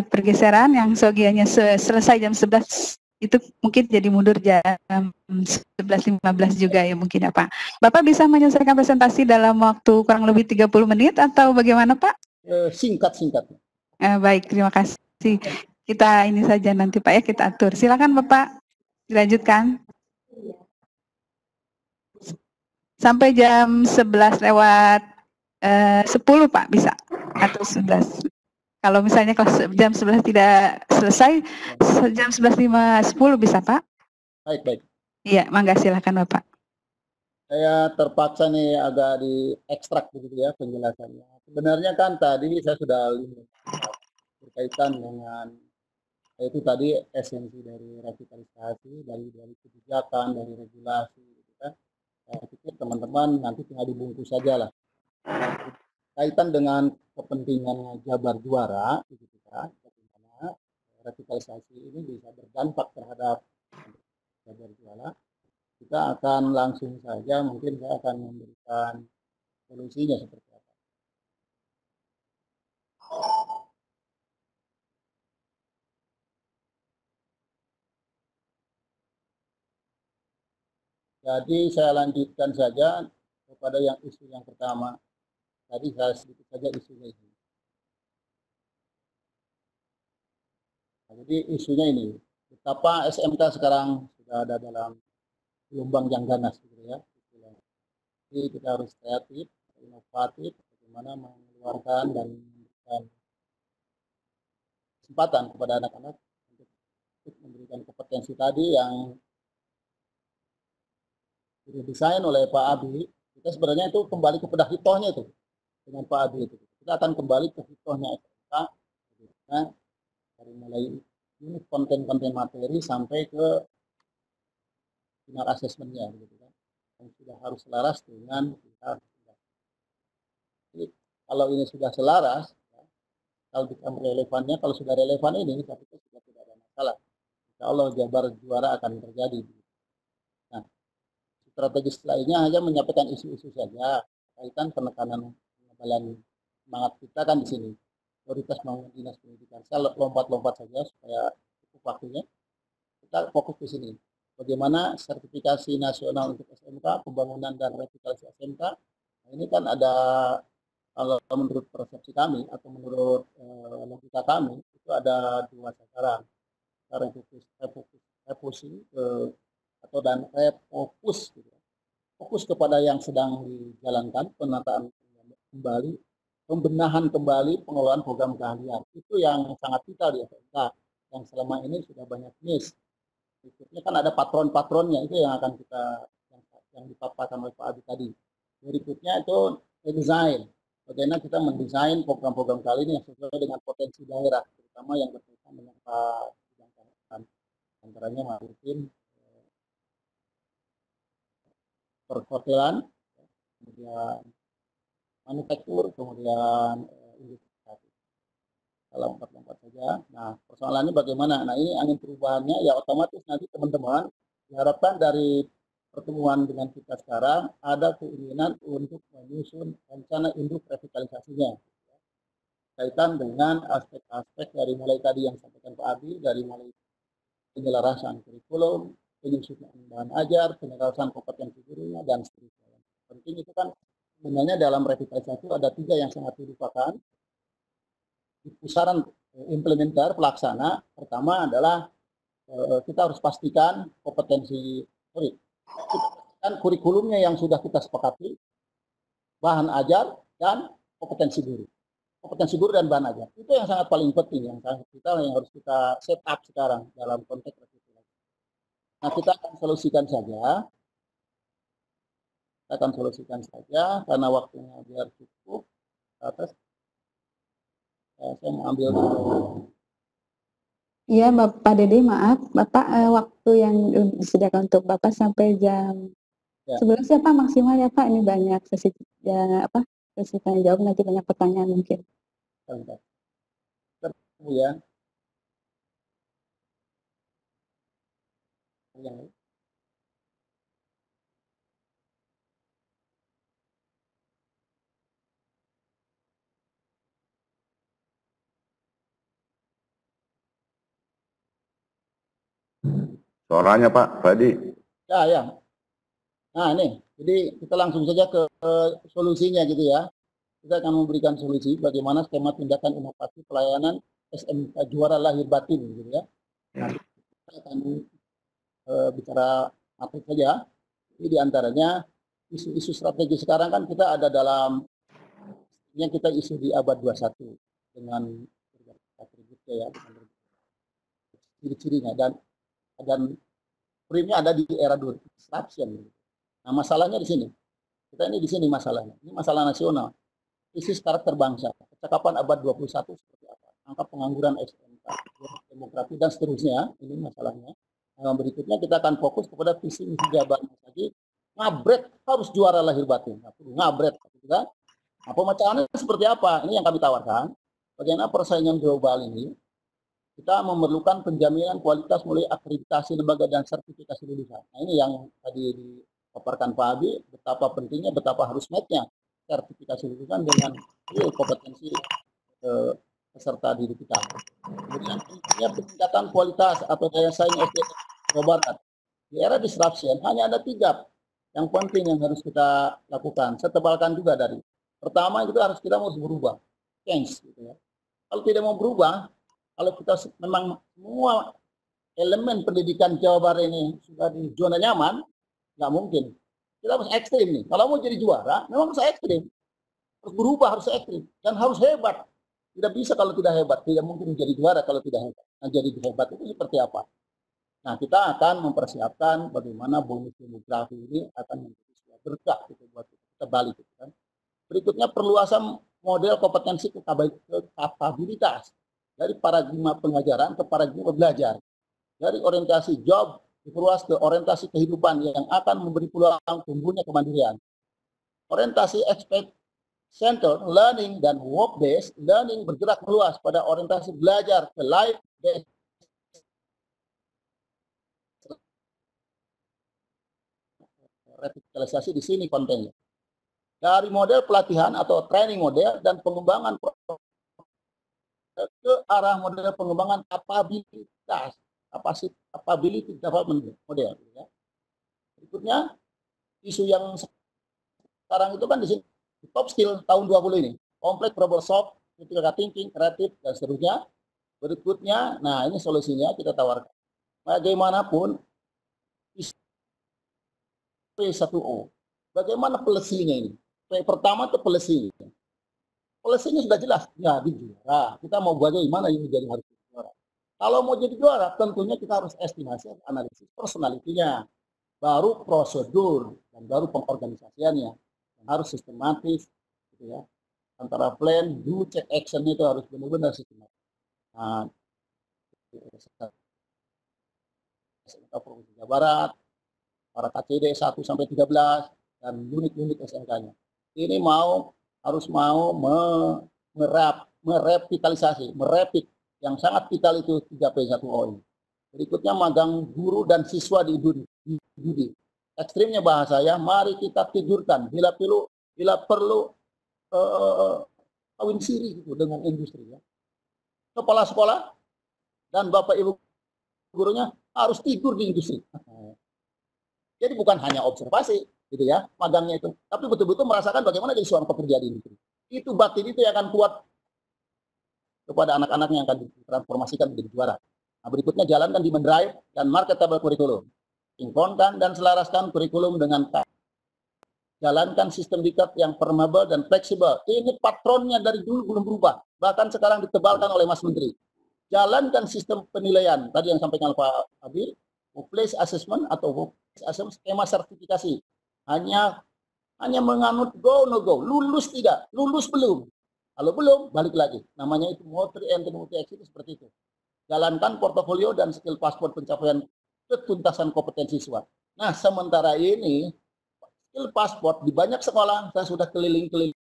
pergeseran yang sebagiannya selesai jam 11 itu mungkin jadi mundur jam 11.15 juga ya mungkin ya Pak. Bapak bisa menyelesaikan presentasi dalam waktu kurang lebih 30 menit atau bagaimana Pak? Singkat. Baik, terima kasih. Kita ini saja nanti Pak ya, kita atur. Silakan Bapak, dilanjutkan. Sampai jam 11 lewat 10 Pak, bisa? Atau 11? Kalau misalnya kalau jam 11 tidak selesai, jam 11.10 bisa Pak? Baik. Iya, mangga silakan Bapak. Saya terpaksa nih agak diekstrak begitu ya penjelasannya. Sebenarnya kan tadi saya sudah lihat berkaitan dengan itu tadi esensi dari revitalisasi, dari kebijakan, dari regulasi, gitu kan. Saya pikir teman-teman nanti tinggal dibungkus saja lah. Kaitan dengan kepentingan Jabar juara, gitu kan, bagaimana revitalisasi ini bisa berdampak terhadap Jabar juara. Kita akan langsung saja, mungkin saya akan memberikan solusinya seperti apa. Jadi saya lanjutkan saja kepada yang isu yang pertama. Tadi saya sedikit saja isunya ini. Nah, jadi isunya ini, betapa SMK sekarang sudah ada dalam gelombang yang ganas, gitu ya. Jadi kita harus kreatif, inovatif, bagaimana mengeluarkan dan memberikan kesempatan kepada anak-anak untuk memberikan kompetensi tadi yang didesain oleh Pak Abi. Kita sebenarnya itu kembali kepada hitohnya itu dengan Pak Abi itu. Kita akan kembali ke hitohnya SMK, dari mulai unit konten-konten materi sampai ke final asesmennya, gitu kan, yang sudah harus selaras dengan kita. Jadi kalau ini sudah selaras, ya, kalau kita relevannya, kalau sudah relevan ini, saya pikir sudah tidak ada masalah. Insya Allah Jabar juara akan terjadi. Nah, strategis lainnya hanya menyampaikan isu-isu saja kaitan penekanan pengembangan semangat kita kan di sini. Prioritas membangun dinas pendidikan. Saya lompat-lompat saja supaya cukup waktunya. Kita fokus di sini. Bagaimana sertifikasi nasional untuk SMK, pembangunan dan revitalisasi SMK. Nah, ini kan ada, kalau menurut persepsi kami atau menurut logika kami, itu ada dua sasaran. Refokusi atau dan refokus, gitu. Fokus kepada yang sedang dijalankan, penataan kembali, pembenahan kembali pengelolaan program keahlian. Itu yang sangat vital di SMK, yang selama ini sudah banyak miss. Berikutnya kan ada patron-patronnya, itu yang akan kita yang dipaparkan oleh Pak Adi tadi. Berikutnya itu desain, bagaimana kita mendesain program-program kali ini yang sesuai dengan potensi daerah, terutama yang berkaitan dengan bidang antaranya maritim, perhotelan, kemudian manufaktur, kemudian industri. Kalau lompat-lompat saja. Nah, persoalannya bagaimana? Nah, ini angin perubahannya ya otomatis nanti teman-teman diharapkan dari pertemuan dengan kita sekarang ada keinginan untuk menyusun rencana induk revitalisasinya. Kaitan dengan aspek-aspek dari mulai tadi yang sampaikan Pak Abi, dari mulai penyelarasan kurikulum, penyusunan bahan ajar, penyelarasan kompetensi gurunya, dan seterusnya. Penting itu kan sebenarnya dalam revitalisasi itu ada 3 yang sangat dilupakan. Di pusaran implementer pelaksana, pertama adalah kita harus pastikan kompetensi, dan kurikulumnya yang sudah kita sepakati, bahan ajar dan kompetensi guru. Kompetensi guru dan bahan ajar. Itu yang sangat paling penting, yang sangat vital, yang harus kita set up sekarang dalam konteks revitalisasi. Nah, kita akan solusikan saja. Karena waktunya biar cukup. Atas saya mau ambil Iya, Bapak Dede, maaf, Bapak waktu yang disediakan untuk Bapak sampai jam 11 ya Pak maksimal ya Pak. Ini banyak sesi sesi tanya jawab, nanti banyak pertanyaan mungkin. Ya. Suaranya Pak Fadi. Ya. Nah ini, jadi kita langsung saja ke solusinya gitu ya. Kita akan memberikan solusi bagaimana skema tindakan inovasi pelayanan SMK juara lahir batin gitu ya. Nah, kita akan bicara materi saja. Ini diantaranya isu-isu strategi sekarang kan kita ada dalam yang kita isu di abad 21 dengan atributnya ya, ciri-cirinya dan primnya ada di era disruption. Nah masalahnya di sini, kita ini di sini masalahnya. Ini masalah nasional, krisis karakter bangsa, kecakapan abad 21 seperti apa, angka pengangguran SMK, demografi dan seterusnya. Ini masalahnya. Nah, berikutnya kita akan fokus kepada visi misi jawaban lagi. Ngabret harus juara lahir batin, ngabret, gitu kan? Nah, pemecahannya seperti apa? Ini yang kami tawarkan. Bagaimana persaingan global ini, kita memerlukan penjaminan kualitas mulai akreditasi lembaga dan sertifikasi lulusan. Nah, ini yang tadi dipaparkan Pak Abi, betapa pentingnya, betapa harus match-nya sertifikasi lulusan dengan kompetensi peserta didik kita. Kemudian pentingnya peningkatan kualitas atau daya saing SDM pengobatan. Di era disruption hanya ada 3 yang penting yang harus kita lakukan. Saya tebalkan juga dari pertama itu harus berubah, change gitu ya. Kalau tidak mau berubah, kalau kita memang semua elemen pendidikan Jawa Barat ini sudah di zona nyaman, nggak mungkin. Kita harus ekstrim nih. Kalau mau jadi juara, memang harus ekstrim, harus berubah, harus ekstrim dan harus hebat. Tidak bisa kalau tidak hebat, tidak mungkin menjadi juara kalau tidak hebat. Nah, jadi hebat itu seperti apa? Nah, kita akan mempersiapkan bagaimana bonus demografi ini akan menjadi sebuah berkah gitu buat kita balik gitu kan. Berikutnya perluasan model kompetensi kapabilitas dari paradigma pengajaran ke paradigma belajar. Dari orientasi job diperluas ke orientasi kehidupan yang akan memberi peluang tumbuhnya kemandirian. Orientasi expert center learning dan work based learning bergerak meluas pada orientasi belajar ke life based. Revitalisasi di sini kontennya. Dari model pelatihan atau training model dan pengembangan ke arah model pengembangan kapabilitas, capability development model. Ya. Berikutnya, isu yang sekarang itu kan di sini top skill tahun 20 ini, kompleks problem solve, critical thinking, kreatif dan seterusnya. Berikutnya, nah ini solusinya kita tawarkan. Bagaimanapun P1O, bagaimana polisinya ini? Pertama itu polisi. Polisinya sudah jelas, ya di juara. Kita mau bagaimana ini jadi harus juara. Kalau mau jadi juara, tentunya kita harus estimasi, analisis personalitinya, baru prosedur dan baru pengorganisasiannya, yang harus sistematis, gitu ya. Antara plan, do, check, action itu harus benar-benar sistematis. Nah, Provinsi Jawa Barat, para KCD 1 sampai 13 dan unit-unit SMK-nya. Ini harus mau merevitalisasi, merepit yang sangat vital itu 3P1O ini. Berikutnya magang guru dan siswa di Dudi. Ekstrimnya bahasa ya, mari kita tidurkan bila perlu kawin siri gitu dengan industri ya. Kepala sekolah dan Bapak Ibu gurunya harus tidur di industri. Jadi bukan hanya observasi gitu ya, magangnya itu, tapi betul-betul merasakan bagaimana jadi seorang pekerja di industri. Itu batin itu yang akan kuat kepada anak-anaknya yang akan ditransformasikan menjadi juara. Nah, berikutnya jalankan demand drive dan marketable kurikulum. Sinkronkan dan selaraskan kurikulum dengan jalankan sistem dikat yang permeable dan fleksibel. Ini patronnya dari dulu belum berubah, bahkan sekarang ditebalkan oleh Mas Menteri. Jalankan sistem penilaian tadi yang sampaikan Pak Abi, workplace assessment atau workplace assessment skema sertifikasi. Hanya menganut go no go, lulus tidak, lulus belum. Kalau belum, balik lagi. Namanya itu multi-entry itu seperti itu. Jalankan portofolio dan skill paspor pencapaian ketuntasan kompetensi siswa. Nah, sementara ini skill paspor di banyak sekolah saya sudah keliling-keliling.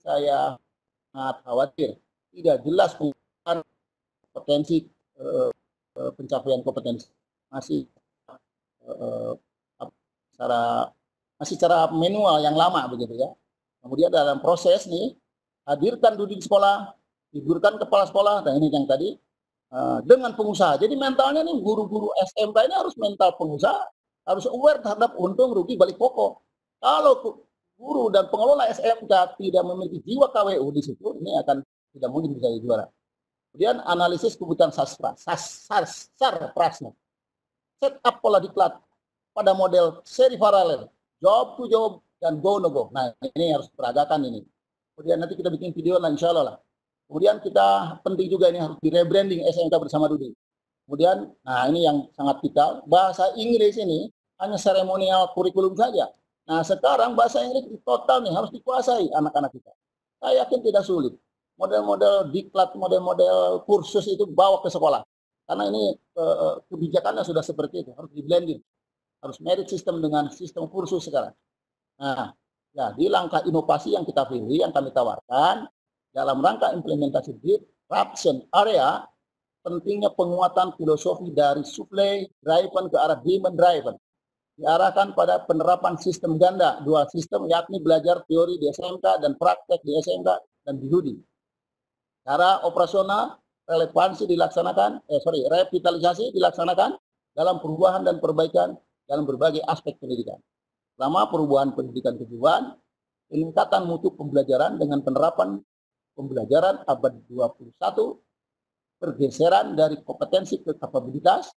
Saya sangat khawatir tidak jelas kompetensi pencapaian kompetensi masih secara manual yang lama begitu ya. Kemudian dalam proses nih hadirkan duduk sekolah, tidurkan kepala sekolah, dan ini yang tadi dengan pengusaha. Jadi mentalnya nih guru-guru SMK ini harus mental pengusaha, harus aware terhadap untung rugi balik pokok. Kalau guru dan pengelola SMK tidak memiliki jiwa KWU di situ, ini akan tidak mungkin bisa jadi juara. Kemudian analisis kebutuhan sarprasnya. Set up pola diklat pada model seri paralel, job to job dan go no go. Nah, ini harus peragakan ini. Kemudian nanti kita bikin video lah, insya Allah lah. Kemudian kita penting juga ini harus di rebranding SMK bersama Dudi. Kemudian, nah ini yang sangat vital, bahasa Inggris ini hanya seremonial kurikulum saja. Nah sekarang bahasa Inggris total nih harus dikuasai anak-anak kita. Saya yakin tidak sulit. Model-model diklat, model-model kursus itu bawa ke sekolah. Karena ini kebijakannya sudah seperti itu, harus di-blending. Harus merit system dengan sistem kursus sekarang. Nah, jadi langkah inovasi yang kita pilih, yang kami tawarkan, dalam rangka implementasi disruption area, pentingnya penguatan filosofi dari supply driven ke arah demand driven. Diarahkan pada penerapan sistem ganda, dua sistem, yakni belajar teori di SMK dan praktek di SMK dan di Dudi. Cara operasional, relevansi dilaksanakan, revitalisasi dilaksanakan dalam perubahan dan perbaikan dalam berbagai aspek pendidikan. Selama perubahan pendidikan kejiwaan, peningkatan mutu pembelajaran dengan penerapan pembelajaran abad 21, pergeseran dari kompetensi ke kapabilitas,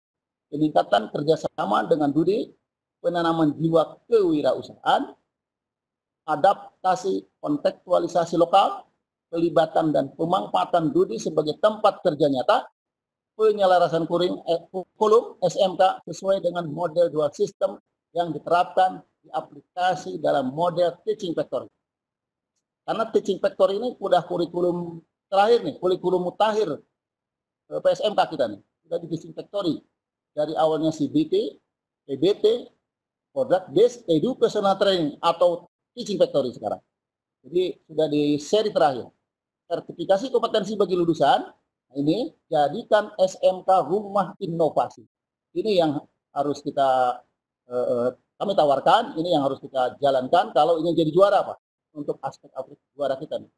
peningkatan kerjasama dengan Dudi, penanaman jiwa kewirausahaan, adaptasi kontekstualisasi lokal, pelibatan dan pemanfaatan Dudi sebagai tempat kerja nyata, penyelarasan kurikulum SMK sesuai dengan model dual system yang diterapkan di aplikasi dalam model teaching factory. Karena teaching factory ini sudah kurikulum terakhir nih, kurikulum mutakhir PSMK kita nih, sudah di teaching factory. Dari awalnya CBT, PBT, Product Based Educational Training atau teaching factory sekarang. Jadi sudah di seri terakhir. Sertifikasi kompetensi bagi lulusan, ini jadikan SMK rumah inovasi. Ini yang harus kita kami tawarkan, ini yang harus kita jalankan kalau ingin jadi juara Pak, untuk aspek juara kita nih.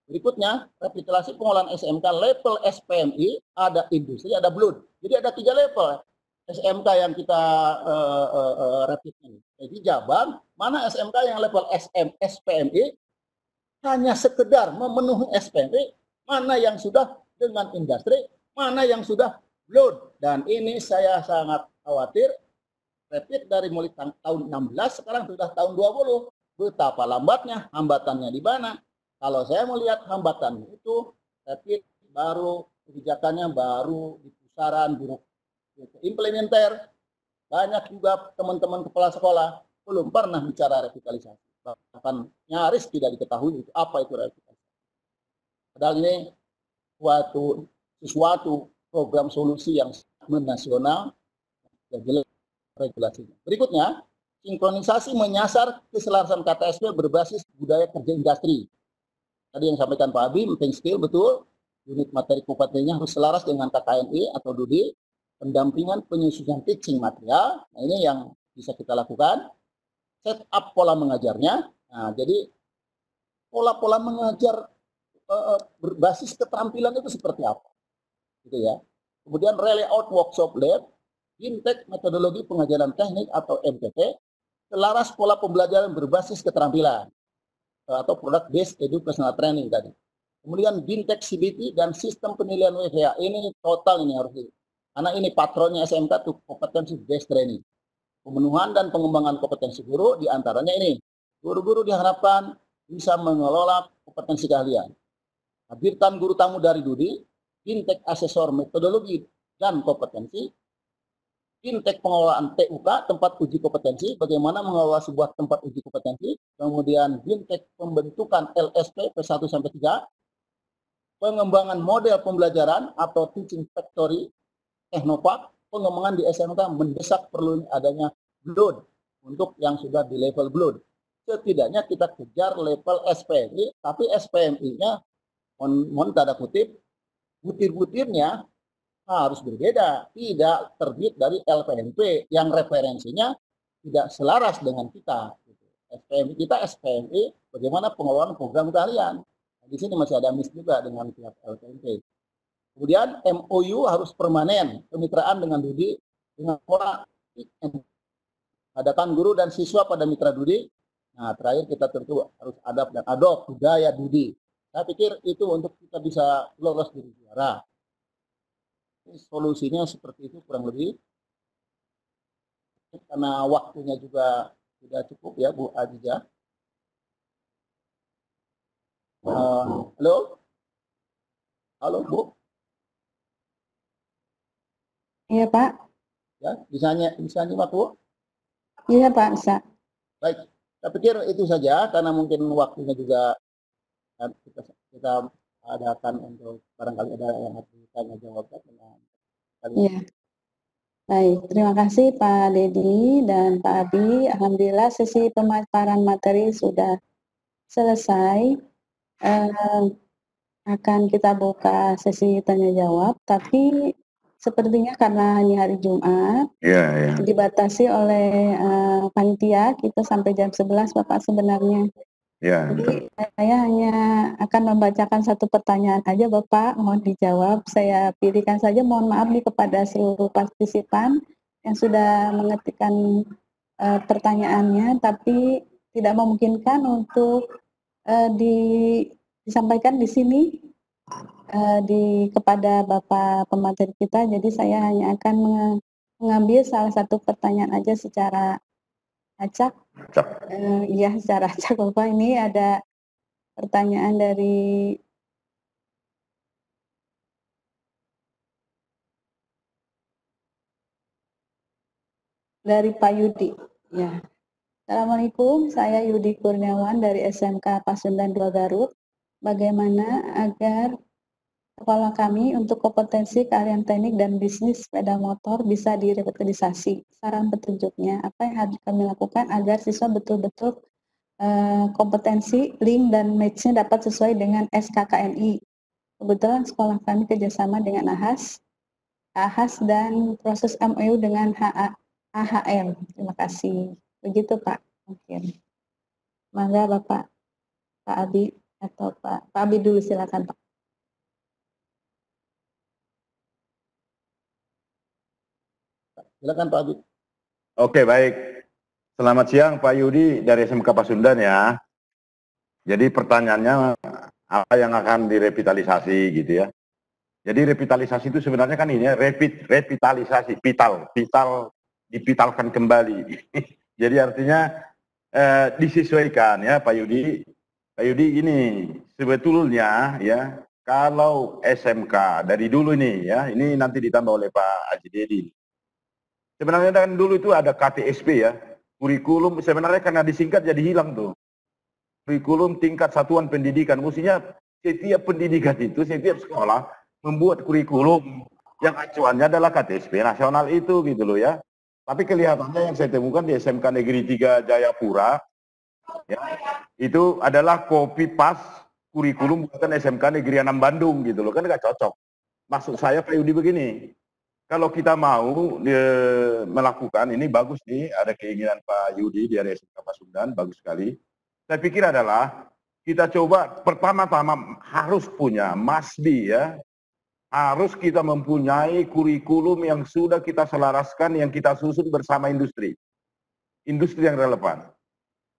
Berikutnya, revitalisasi pengolahan SMK level SPMI, ada industri, ada blood. Jadi ada 3 level SMK yang kita rapid ini. Jadi Jabar, mana SMK yang level SPMI hanya sekedar memenuhi SPMI, mana yang sudah dengan industri, mana yang sudah blood. Dan ini saya sangat khawatir, rapid dari mulai tahun 16 sekarang sudah tahun 20. Betapa lambatnya, hambatannya di mana? Kalau saya melihat hambatannya itu, rapid baru, kebijakannya baru di pusaran, implementer. Banyak juga teman-teman kepala sekolah belum pernah bicara revitalisasi. Bahkan nyaris tidak diketahui itu apa itu revitalisasi. Padahal ini sesuatu program solusi yang nasional dan jelas regulasinya. Berikutnya, sinkronisasi menyasar keselarasan KTSP berbasis budaya kerja industri. Tadi yang sampaikan Pak Abi, penting skill betul, unit materi kompetensinya harus selaras dengan KKNI atau Dudi, pendampingan penyusunan teaching material. Nah, ini yang bisa kita lakukan. Set up pola mengajarnya. Nah, jadi pola-pola mengajar berbasis keterampilan itu seperti apa? Gitu ya. Kemudian layout workshop lab, Bintek metodologi pengajaran teknik atau MTT, selaras pola pembelajaran berbasis keterampilan atau product based educational training tadi. Kemudian Bintek CBT dan sistem penilaian WVA ini total ini harus karena ini patronnya SMK tuh kompetensi based training. Pemenuhan dan pengembangan kompetensi guru diantaranya ini. Guru-guru diharapkan bisa mengelola kompetensi keahlian. Hadirkan guru tamu dari Dudi, Bintek asesor metodologi dan kompetensi, Bintek pengelolaan TUK, tempat uji kompetensi, bagaimana mengelola sebuah tempat uji kompetensi, kemudian Bintek pembentukan LSP P1-3, pengembangan model pembelajaran atau teaching factory, Teknopark, pengembangan di SMK mendesak perlu adanya blood untuk yang sudah di level blood. Setidaknya kita kejar level SPMI, tapi SPMI-nya, mohon tanda kutip, butir-butirnya harus berbeda, tidak terbit dari LPMP yang referensinya tidak selaras dengan kita. SPMI kita SPMI, bagaimana pengelolaan program keahlian. Di sini masih ada miss juga dengan pihak LPMP. Kemudian MOU harus permanen, kemitraan dengan Dudi, dengan pola adakan guru dan siswa pada mitra Dudi. Nah, terakhir kita tentu harus adab dan adop budaya Dudi. Saya pikir itu untuk kita bisa lolos dari juara. Solusinya seperti itu kurang lebih. Karena waktunya juga tidak cukup ya Bu Aziza. Halo? Halo Bu? Iya Pak. Ya, bisa nyimak Bu? Iya Pak, bisa. Baik, saya pikir itu saja karena mungkin waktunya juga kita adakan untuk barangkali ada yang harus ditanya jawab dengan kali. Iya. Baik, terima kasih Pak Dedi dan Pak Abi. Alhamdulillah sesi pemaparan materi sudah selesai. Akan kita buka sesi tanya jawab, tapi sepertinya karena hanya hari Jumat, dibatasi oleh panitia, kita sampai jam 11 Bapak sebenarnya. Jadi saya hanya akan membacakan satu pertanyaan aja Bapak, mohon dijawab. Saya pilihkan saja, mohon maaf nih kepada seluruh partisipan yang sudah mengetikkan pertanyaannya, tapi tidak memungkinkan untuk disampaikan di sini kepada Bapak pemateri kita. Jadi saya hanya akan mengambil salah satu pertanyaan aja secara acak. Iya, secara acak Bapak. Ini ada pertanyaan dari Pak Yudi. Ya. Assalamualaikum, saya Yudi Kurniawan dari SMK Pasundan 2 Garut. Bagaimana agar sekolah kami untuk kompetensi keahlian teknik dan bisnis sepeda motor bisa direvitalisasi? Saran petunjuknya, apa yang harus kami lakukan agar siswa betul-betul kompetensi, link dan match-nya dapat sesuai dengan SKKNI. Kebetulan sekolah kami kerjasama dengan AHAS dan proses MOU dengan AHM. Terima kasih. Begitu Pak, mungkin. Mangga Bapak, Pak Abi atau Pak Abi dulu, silakan Pak. Silakan Pak Abi. Oke, baik. Selamat siang Pak Yudi dari SMK Pasundan ya. Jadi pertanyaannya apa yang akan direvitalisasi gitu ya. Jadi revitalisasi itu sebenarnya kan ini ya, revitalisasi, dipitalkan kembali. Jadi artinya disesuaikan ya Pak Yudi. Pak Yudi gini, sebetulnya ya kalau SMK dari dulu ini ya, ini nanti ditambah oleh Pak Haji Dedi. Sebenarnya kan dulu itu ada KTSP ya, kurikulum sebenarnya karena disingkat jadi hilang tuh. Kurikulum tingkat satuan pendidikan, mestinya setiap pendidikan itu, setiap sekolah membuat kurikulum yang acuannya adalah KTSP nasional itu gitu loh ya. Tapi kelihatannya yang saya temukan di SMK Negeri 3 Jayapura, ya, itu adalah copy paste kurikulum buatan SMK Negeri 6 Bandung gitu loh, kan nggak cocok. Maksud saya Pak Yudi begini, kalau kita mau melakukan ini bagus nih, ada keinginan Pak Yudi dari SMK Pasundan, bagus sekali. Saya pikir adalah kita coba pertama-tama harus punya MASBI ya, harus kita mempunyai kurikulum yang sudah kita selaraskan, yang kita susun bersama industri yang relevan.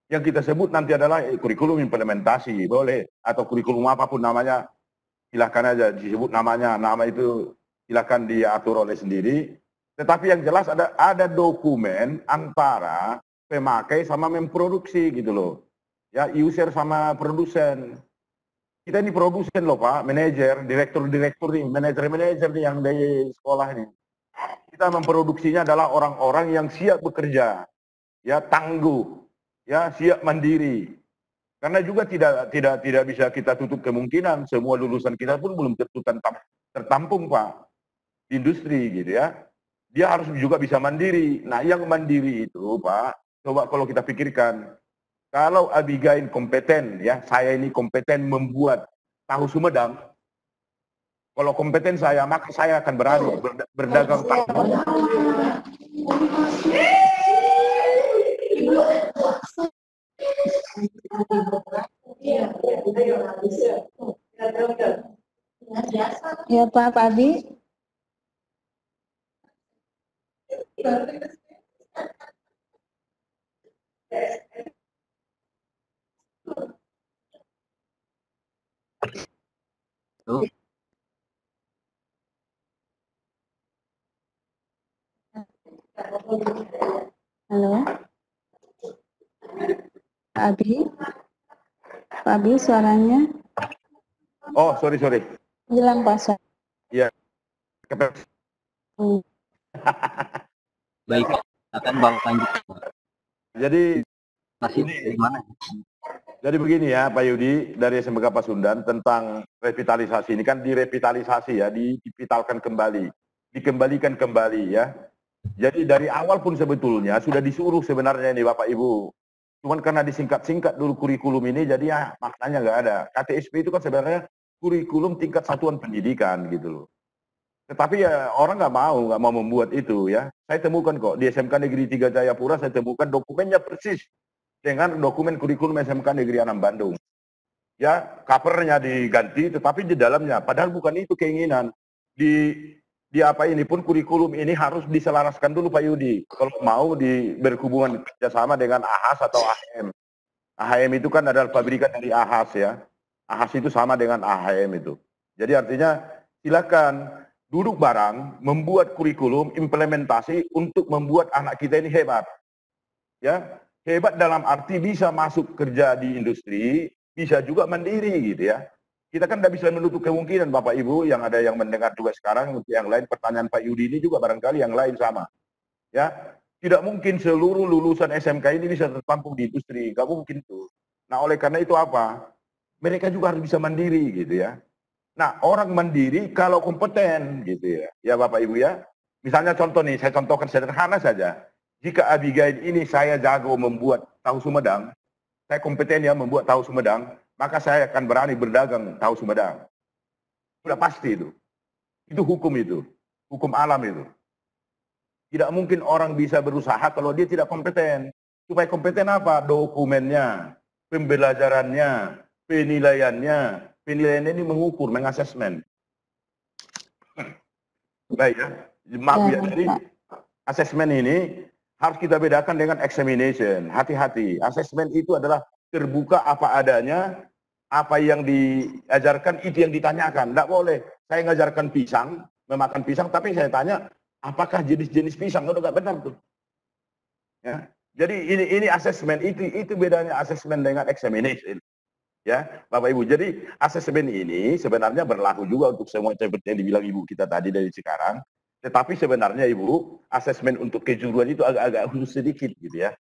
Yang kita sebut nanti adalah kurikulum implementasi, boleh, atau kurikulum apapun namanya, silakan aja disebut namanya, nama itu silakan diatur oleh sendiri. Tetapi yang jelas ada dokumen antara pemakai sama memproduksi gitu loh. Ya, user sama produsen. Kita ini produsen loh Pak, manajer, direktur nih, manajer nih yang dari sekolah ini. Kita memproduksinya adalah orang-orang yang siap bekerja, ya tangguh, ya siap mandiri. Karena juga tidak bisa kita tutup kemungkinan semua lulusan kita pun belum tentu tertampung Pak, industri gitu ya. Dia harus juga bisa mandiri. Nah yang mandiri itu Pak, coba kalau kita pikirkan, kalau Abigail kompeten, ya saya ini kompeten membuat tahu Sumedang. Kalau kompeten saya, maka saya akan berani berdagang tahu. Ya Pak Abi. Tuh. Halo. Pak Abi. Pak Abi suaranya Oh, sorry. hilang Pak. Iya. Baik, akan Bang lanjut. Jadi Masih dari mana? Jadi begini ya Pak Yudi dari SMK Pasundan tentang revitalisasi ini kan direvitalisasi ya, divitalkan kembali, dikembalikan kembali ya. Jadi dari awal pun sebetulnya sudah disuruh sebenarnya ini Bapak Ibu. Cuman karena disingkat-singkat dulu kurikulum ini jadi ya maknanya nggak ada. KTSP itu kan sebenarnya kurikulum tingkat satuan pendidikan gitu loh. Tetapi ya orang nggak mau membuat itu ya. Saya temukan kok di SMK Negeri 3 Jayapura saya temukan dokumennya persis dengan dokumen kurikulum SMK Negeri 6 Bandung. Ya, covernya diganti, tetapi di dalamnya, padahal bukan itu keinginan. Di apa ini pun kurikulum ini harus diselaraskan dulu Pak Yudi. Kalau mau berhubungan kerjasama dengan AHAS atau AHM. AHM itu kan adalah pabrikan dari AHAS ya. AHAS itu sama dengan AHM itu. Jadi artinya silakan duduk bareng, membuat kurikulum, implementasi untuk membuat anak kita ini hebat. Ya, hebat dalam arti bisa masuk kerja di industri, bisa juga mandiri gitu ya. Kita kan tidak bisa menutup kemungkinan Bapak Ibu yang ada yang mendengar juga sekarang, untuk yang lain pertanyaan Pak Yudi ini juga barangkali yang lain sama. Ya, tidak mungkin seluruh lulusan SMK ini bisa tertampung di industri, nggak mungkin tuh. Nah oleh karena itu apa? Mereka juga harus bisa mandiri gitu ya. Nah orang mandiri kalau kompeten gitu ya Bapak Ibu ya. Misalnya contoh nih, saya contohkan sederhana saja. Jika Abigail ini saya jago membuat tahu Sumedang, saya kompeten ya membuat tahu Sumedang, maka saya akan berani berdagang tahu Sumedang. Sudah pasti itu. Itu hukum itu. Hukum alam itu. Tidak mungkin orang bisa berusaha kalau dia tidak kompeten. Supaya kompeten apa? Dokumennya, pembelajarannya, penilaiannya. Penilaiannya ini mengukur, mengasesmen. Baik ya. Maaf ya, jadi asesmen ini harus kita bedakan dengan examination. Hati-hati, asesmen itu adalah terbuka apa adanya, apa yang diajarkan itu yang ditanyakan. Tidak boleh, saya ngajarkan pisang, memakan pisang, tapi saya tanya, apakah jenis-jenis pisang? Itu nggak benar tuh. Ya. Jadi ini asesmen, itu bedanya asesmen dengan examination. Ya, Bapak Ibu. Jadi asesmen ini sebenarnya berlaku juga untuk semua seperti yang dibilang Ibu kita tadi dari sekarang. Tetapi sebenarnya Ibu, asesmen untuk kejuruan itu agak-agak khusus sedikit gitu ya.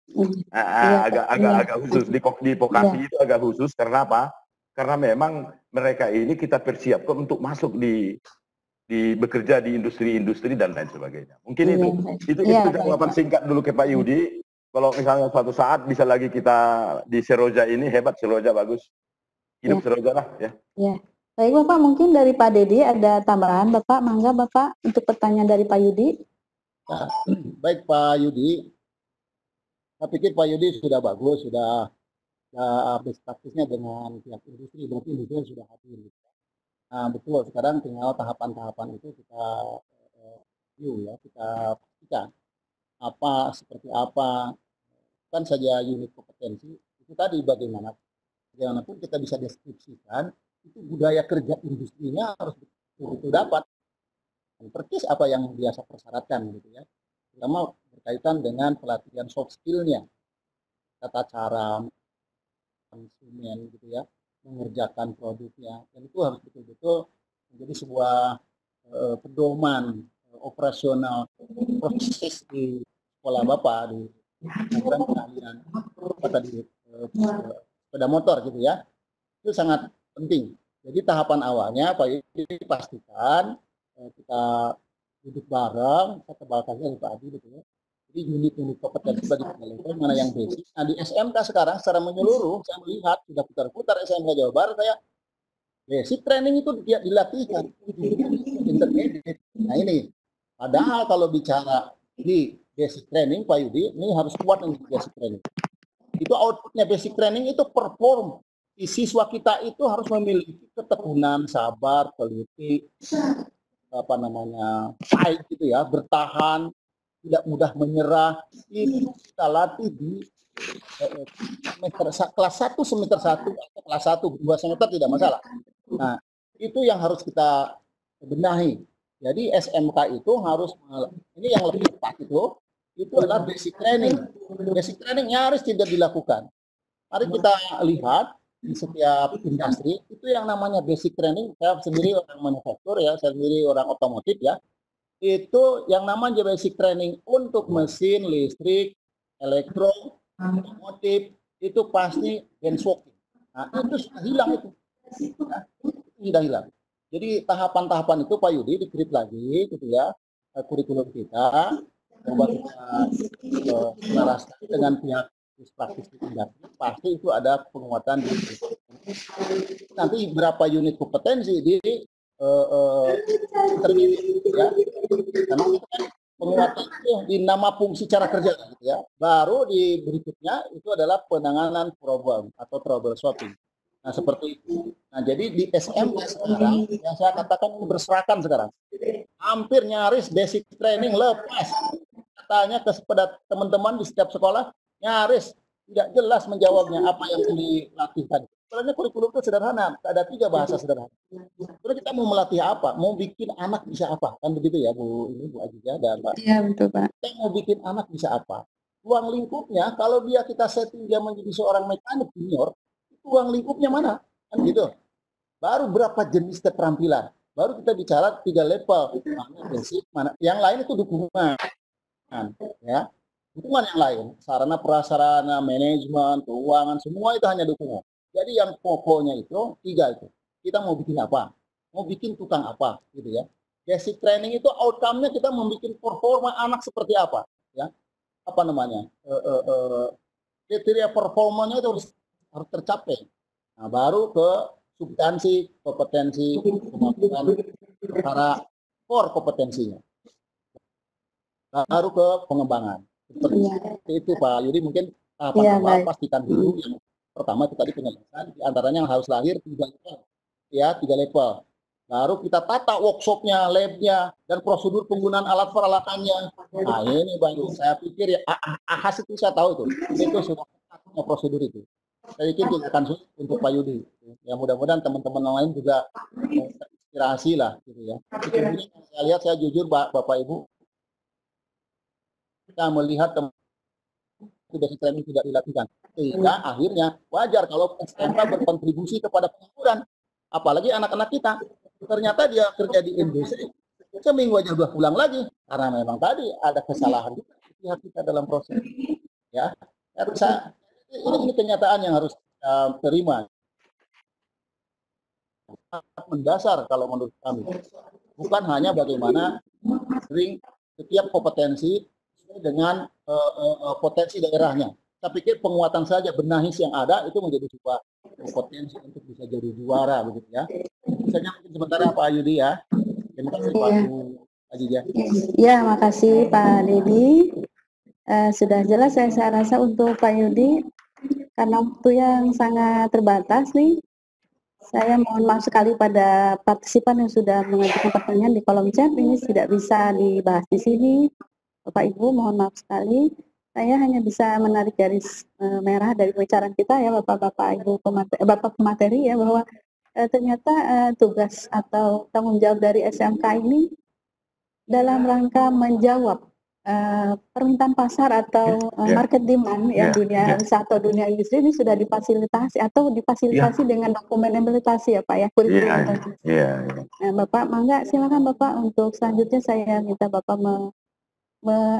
Agak khusus di vokasi itu agak khusus karena apa? Karena memang mereka ini kita persiapkan untuk masuk di bekerja di industri-industri dan lain sebagainya. Mungkin itu jawaban singkat dulu ke Pak Yudi. Kalau misalnya suatu saat bisa lagi kita di Seroja ini hebat, Seroja bagus. Hidup Seroja lah ya. Ya. Baik Bapak, mungkin dari Pak Dedi ada tambahan Bapak, mangga Bapak untuk pertanyaan dari Pak Yudi. Nah, baik Pak Yudi, saya pikir Pak Yudi sudah bagus, sudah best practice-nya dengan pihak industri, berarti industri sudah hadir. Nah betul, sekarang tinggal tahapan-tahapan itu kita review ya, kita pastikan apa, seperti apa, kan saja unit kompetensi, itu tadi bagaimanapun kita bisa deskripsikan, itu budaya kerja industrinya harus betul-betul dapat. Dan persis apa yang biasa persyaratkan gitu ya. Terutama berkaitan dengan pelatihan soft skill-nya. Tata cara konsumen gitu ya, mengerjakan produknya. Dan itu harus betul-betul menjadi sebuah pedoman operasional proses di sekolah Bapak di pengalihan sepeda motor gitu ya. Itu sangat penting. Jadi tahapan awalnya Pak Yudi pastikan kita duduk bareng, kita tebalkannya dari Pak Adi gitu ya. Jadi unit-unit kompetensi bagi level mana yang basic. Nah di SMK sekarang secara menyeluruh saya melihat sudah putar-putar SMK Jawa Barat saya basic training itu dia dilatihkan intermediate. Nah ini padahal kalau bicara di basic training Pak Yudi ini harus kuat untuk basic training. Itu outputnya basic training itu perform siswa kita itu harus memiliki ketekunan, sabar, teliti, fight gitu ya, bertahan, tidak mudah menyerah. Itu kita latih di kelas 1 semester 1 atau kelas 1 2 semester tidak masalah. Nah, itu yang harus kita benahi. Jadi SMK itu harus, ini yang lebih tepat itu adalah basic training. Basic training nyaris tidak dilakukan. Mari kita lihat di setiap industri itu yang namanya basic training. Saya sendiri orang manufaktur ya, saya sendiri orang otomotif ya. Itu yang namanya basic training untuk mesin, listrik, elektro, otomotif itu pasti benchmarking. Nah, itu sudah hilang itu. Nah, sudah hilang. Jadi tahapan-tahapan itu Pak Yudi dikrit lagi gitu ya, kurikulum kita, coba kita selaraskan dengan pihak praktis industri, pasti itu ada penguatan di nanti berapa unit kompetensi di intermediate ya. Karena itu kan penguatan itu di nama fungsi cara kerja gitu ya. Baru di berikutnya itu adalah penanganan problem atau trouble solving. Nah, seperti itu. Nah, jadi di SMK sekarang yang saya katakan berserakan sekarang. Hampir nyaris basic training lepas. Katanya kepada teman-teman di setiap sekolah nyaris tidak jelas menjawabnya apa yang dilatihkan. Sebenarnya kurikulum itu sederhana, ada 3 bahasa sederhana. Terus kita mau melatih apa? Mau bikin anak bisa apa? Kan begitu ya Bu Aziza dan Pak. Iya betul Pak. Kita mau bikin anak bisa apa? Ruang lingkupnya kalau kita setting dia menjadi seorang mekanik junior, ruang lingkupnya mana? Kan gitu. Baru berapa jenis keterampilan? Baru kita bicara 3 level. Mana basic, mana yang lain itu dukungan. Ya. Dukungan yang lain, sarana prasarana, manajemen, keuangan, semua itu hanya dukungan. Jadi yang pokoknya itu 3 itu. Kita mau bikin apa? Mau bikin tukang apa? Gitu ya. Basic training itu outcome-nya kita membuat performa anak seperti apa? Ya. Apa namanya? Kriteria performanya itu harus tercapai. Nah, baru ke substansi, kompetensi, kemampuan para core kompetensinya. Baru ke pengembangan. Seperti itu Pak Yudi, mungkin tahapan awal pastikan dulu yang pertama itu tadi penjelasan, di antaranya yang harus lahir 3 level. Ya, 3 level. Baru kita tata workshopnya, labnya, dan prosedur penggunaan alat peralatannya. Nah ini Bang, saya pikir ya AHAS itu saya tahu itu sudah prosedur itu. Saya pikir tidak akan sulit untuk Pak Yudi. Ya mudah-mudahan teman-teman yang lain juga inspirasi lah gitu ya. Kemudian saya lihat, saya jujur Bapak Ibu, kita melihat itu basic training tidak dilakukan. Sehingga akhirnya wajar kalau SMK berkontribusi kepada pengangguran. Apalagi anak-anak kita. Ternyata dia kerja di industri, seminggu aja udah pulang lagi. Karena memang tadi ada kesalahan pihak kita dalam proses. Ya, ini kenyataan yang harus terima. Mendasar kalau menurut kami. Bukan hanya bagaimana sering setiap kompetensi dengan potensi daerahnya. Saya pikir penguatan saja benahis yang ada itu menjadi sebuah potensi untuk bisa jadi juara begitu ya. Misalnya mungkin sementara Pak Yudi ya. Terima kasih Pak Aziza. Ya, makasih Pak Dedi. Sudah jelas saya rasa untuk Pak Yudi, karena waktu yang sangat terbatas nih. Saya mohon maaf sekali pada partisipan yang sudah mengajukan pertanyaan di kolom chat, ini tidak bisa dibahas di sini. Bapak Ibu, mohon maaf sekali. Saya hanya bisa menarik garis merah dari pembicaraan kita ya Bapak Ibu Bapak pemateri ya, bahwa ternyata tugas atau tanggung jawab dari SMK ini dalam rangka menjawab permintaan pasar atau market demand ya dunia usaha atau dunia industri ini sudah difasilitasi atau difasilitasi dengan dokumen implementasi ya Pak ya. Nah, Bapak mangga silakan Bapak, untuk selanjutnya saya minta Bapak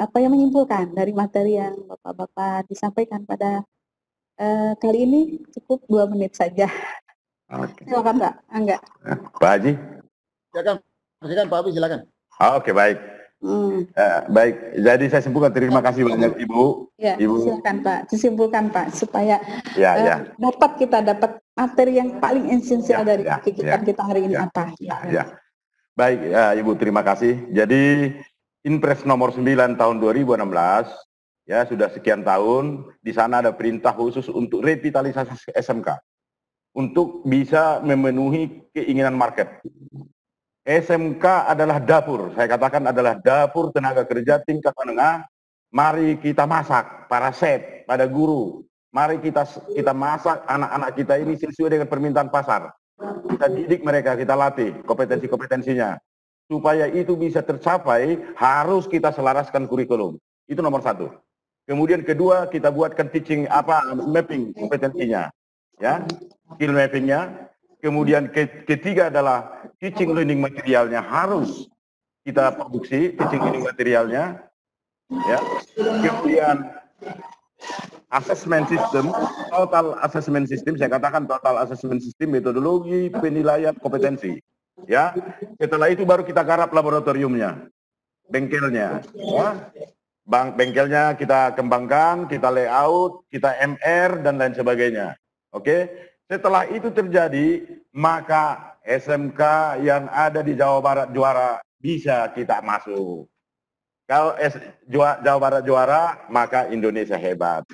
menyimpulkan dari materi yang Bapak disampaikan pada kali ini. Cukup 2 menit saja. Silakan Pak Angga. Pak Haji. Silakan Pak Abi, silakan. Oke, baik. Baik, jadi saya simpulkan, terima kasih banyak Ibu. Ya, Ibu. Silakan Pak, disimpulkan Pak, supaya dapat materi yang paling esensial dari kegiatan kita hari ini apa. Baik, Ibu, terima kasih. Jadi Inpres nomor 9 tahun 2016 ya, sudah sekian tahun di sana ada perintah khusus untuk revitalisasi SMK, untuk bisa memenuhi keinginan market. SMK adalah dapur, saya katakan adalah dapur tenaga kerja tingkat menengah. Mari kita masak para chef, pada guru. Mari kita masak anak-anak kita ini sesuai dengan permintaan pasar. Kita didik mereka, kita latih kompetensi-kompetensinya. Supaya itu bisa tercapai, harus kita selaraskan kurikulum. Itu nomor satu. Kemudian kedua, kita buatkan teaching mapping kompetensinya, ya, skill mappingnya. Kemudian ketiga adalah teaching learning materialnya harus kita produksi, teaching learning materialnya, ya. Kemudian assessment system, total assessment system, saya katakan total assessment system, metodologi penilaian kompetensi, ya. Setelah itu baru kita garap laboratoriumnya, bengkelnya, ya. Bengkelnya kita kembangkan, kita layout, kita MR dan lain sebagainya. Oke. Setelah itu terjadi, maka SMK yang ada di Jawa Barat juara bisa kita masuk. Kalau Jawa Barat juara, maka Indonesia hebat.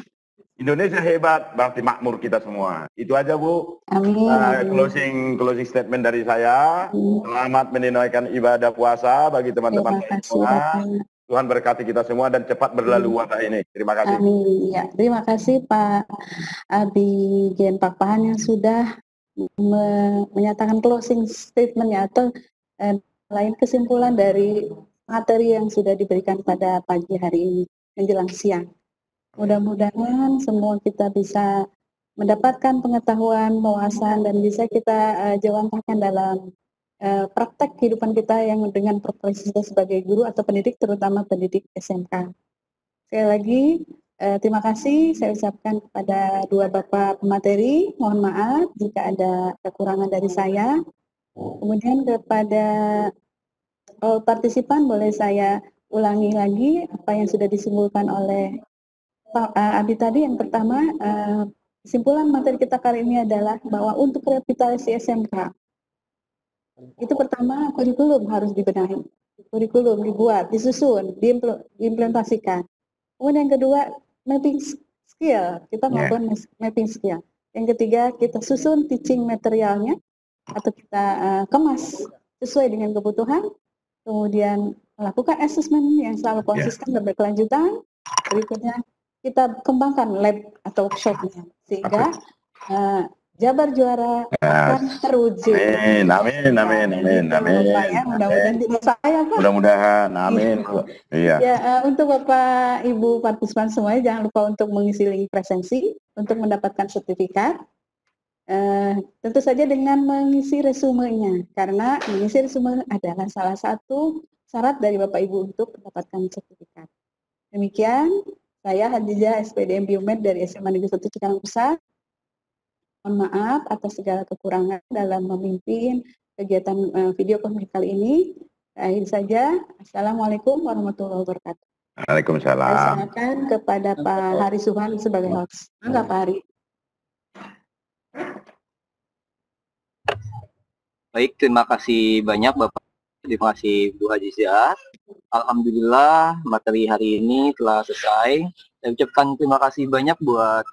Indonesia hebat berarti makmur kita semua. Itu aja, Bu. Amin. Closing statement dari saya. Selamat menunaikan ibadah puasa bagi teman-teman semua. Tuhan berkati kita semua dan cepat berlalu wabah ini. Terima kasih. Amin. Ya, terima kasih Pak Abi Gen Pakpahan yang sudah menyatakan closing statementnya atau lain kesimpulan dari materi yang sudah diberikan pada pagi hari ini menjelang siang. Mudah-mudahan semua kita bisa mendapatkan pengetahuan, wawasan dan bisa kita jawantahkan dalam praktek kehidupan kita yang dengan profesi kita sebagai guru atau pendidik, terutama pendidik SMK. Sekali lagi, terima kasih saya ucapkan kepada dua Bapak pemateri, mohon maaf jika ada kekurangan dari saya. Kemudian kepada partisipan boleh saya ulangi lagi apa yang sudah disimpulkan oleh Pak Abi tadi. Yang pertama, kesimpulan materi kita kali ini adalah bahwa untuk revitalisasi SMK, itu pertama kurikulum harus dibenahi, kurikulum dibuat, disusun, diimplementasikan. Kemudian yang kedua mapping skill, kita melakukan mapping skill. Yang ketiga kita susun teaching materialnya atau kita kemas sesuai dengan kebutuhan. Kemudian melakukan assessment yang selalu konsisten dan berkelanjutan. Berikutnya kita kembangkan lab atau workshopnya sehingga Jabar juara akan terwujud. Amin. Pak, ya, mudah-mudahan tidak saya, Pak. Mudah-mudahan, amin. Iya. Ya, untuk Bapak Ibu partisipan semuanya jangan lupa untuk mengisi link presensi untuk mendapatkan sertifikat. Tentu saja dengan mengisi resumenya, karena mengisi resume adalah salah satu syarat dari Bapak Ibu untuk mendapatkan sertifikat. Demikian, saya Hadijah SPDM Biomed dari SMA Negeri 1 Cikarang Pusat. Mohon maaf atas segala kekurangan dalam memimpin kegiatan video konferensi kali ini. Akhir saja, Assalamualaikum warahmatullahi wabarakatuh. Waalaikumsalam. Saya serahkan kepada Pak Hari Suhan sebagai host. Enggak, Pak Hari. Baik, terima kasih banyak Bapak. Terima kasih Bu Hajizah. Alhamdulillah materi hari ini telah selesai. Saya ucapkan terima kasih banyak buat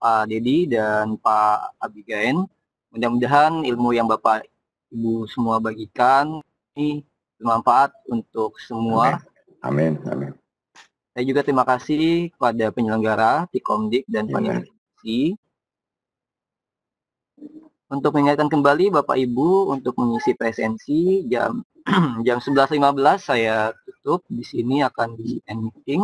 Pak Dedi dan Pak Abigail. Mudah-mudahan ilmu yang Bapak Ibu semua bagikan ini bermanfaat untuk semua. Amin. Saya juga terima kasih kepada penyelenggara, Tikomdik dan Paniti. Untuk mengingatkan kembali Bapak Ibu untuk mengisi presensi jam 11.15 saya tutup. Di sini akan di end meeting.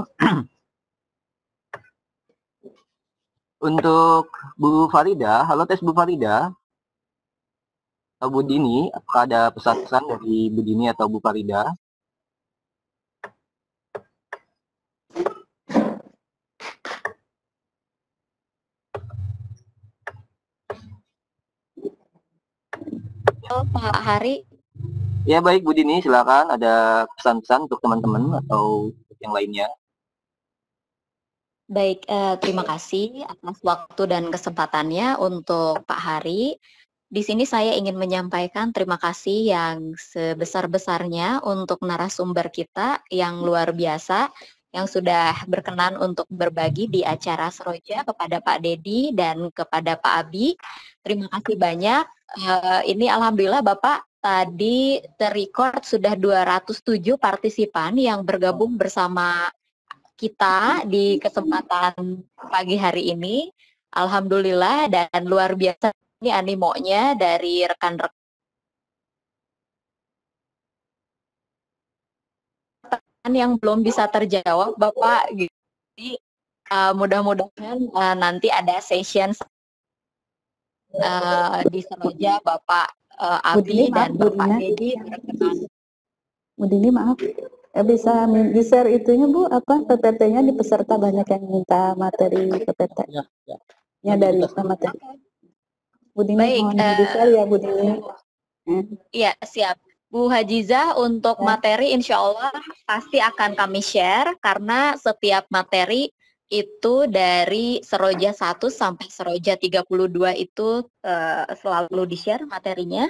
Untuk Bu Farida, halo tes Bu Farida. Atau Bu Dini, apakah ada pesan-pesan dari Bu Dini atau Bu Farida? Halo Pak Hari. Ya baik Bu Dini, silakan ada pesan-pesan untuk teman-teman atau yang lainnya. Baik, terima kasih atas waktu dan kesempatannya untuk Pak Hari. Di sini saya ingin menyampaikan terima kasih yang sebesar-besarnya untuk narasumber kita yang luar biasa, yang sudah berkenan untuk berbagi di acara Seroja, kepada Pak Dedi dan kepada Pak Abi. Terima kasih banyak. Ini alhamdulillah Bapak tadi terrecord sudah 207 partisipan yang bergabung bersama kita di kesempatan pagi hari ini. Alhamdulillah, dan luar biasa ini animonya dari rekan-rekan yang belum bisa terjawab Bapak. Jadi mudah-mudahan nanti ada session di Seroja Bapak Abi dan Bapak Dedi berkenan. Bu Dini maaf, bisa di-share itunya Bu, apa PPT-nya di peserta banyak yang minta materi PPT. Ya dari materi. Bu Dini Baik, mohon di-share ya Bu Dini. Iya, siap. Bu Hajiza, untuk materi insya Allah pasti akan kami share, karena setiap materi itu dari Seroja 1 sampai Seroja 32 itu selalu di-share materinya.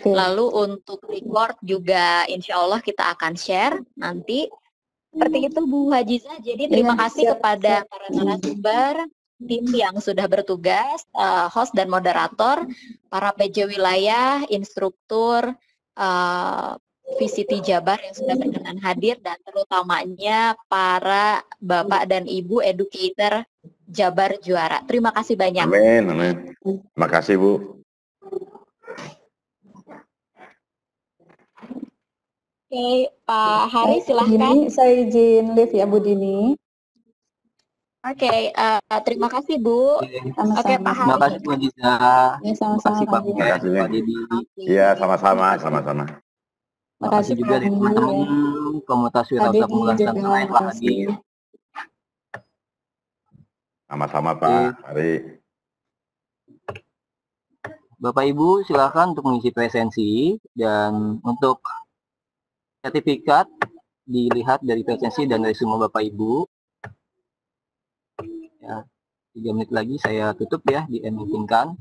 Lalu untuk record juga insya Allah kita akan share nanti. Seperti itu Bu Hajiza. Jadi terima kasih kepada para narasumber, tim yang sudah bertugas, host dan moderator, para PJ wilayah, instruktur, VCT Jabar yang sudah berkenan hadir, dan terutamanya para Bapak dan Ibu educator Jabar Juara. Terima kasih banyak. Amin, amin. Terima kasih Bu. Oke, Pak Hari silahkan. Dini, saya izin live ya Bu Dini. Oke, terima kasih Bu. Oke, Pak Hari. Terima kasih Bu Hajiza. Ya, sama-sama Terima kasih Pak Terima kasih. Pak Dedi. Iya, sama-sama, sama-sama. Terima kasih juga dari teman-teman komunitas wirausaha pemula Nusantara yang telah hadir. Sama-sama Pak Hari. Bapak Ibu silakan untuk mengisi presensi, dan untuk sertifikat dilihat dari presensi dan dari semua Bapak Ibu. Ya, 3 menit lagi saya tutup ya, di end meeting kan.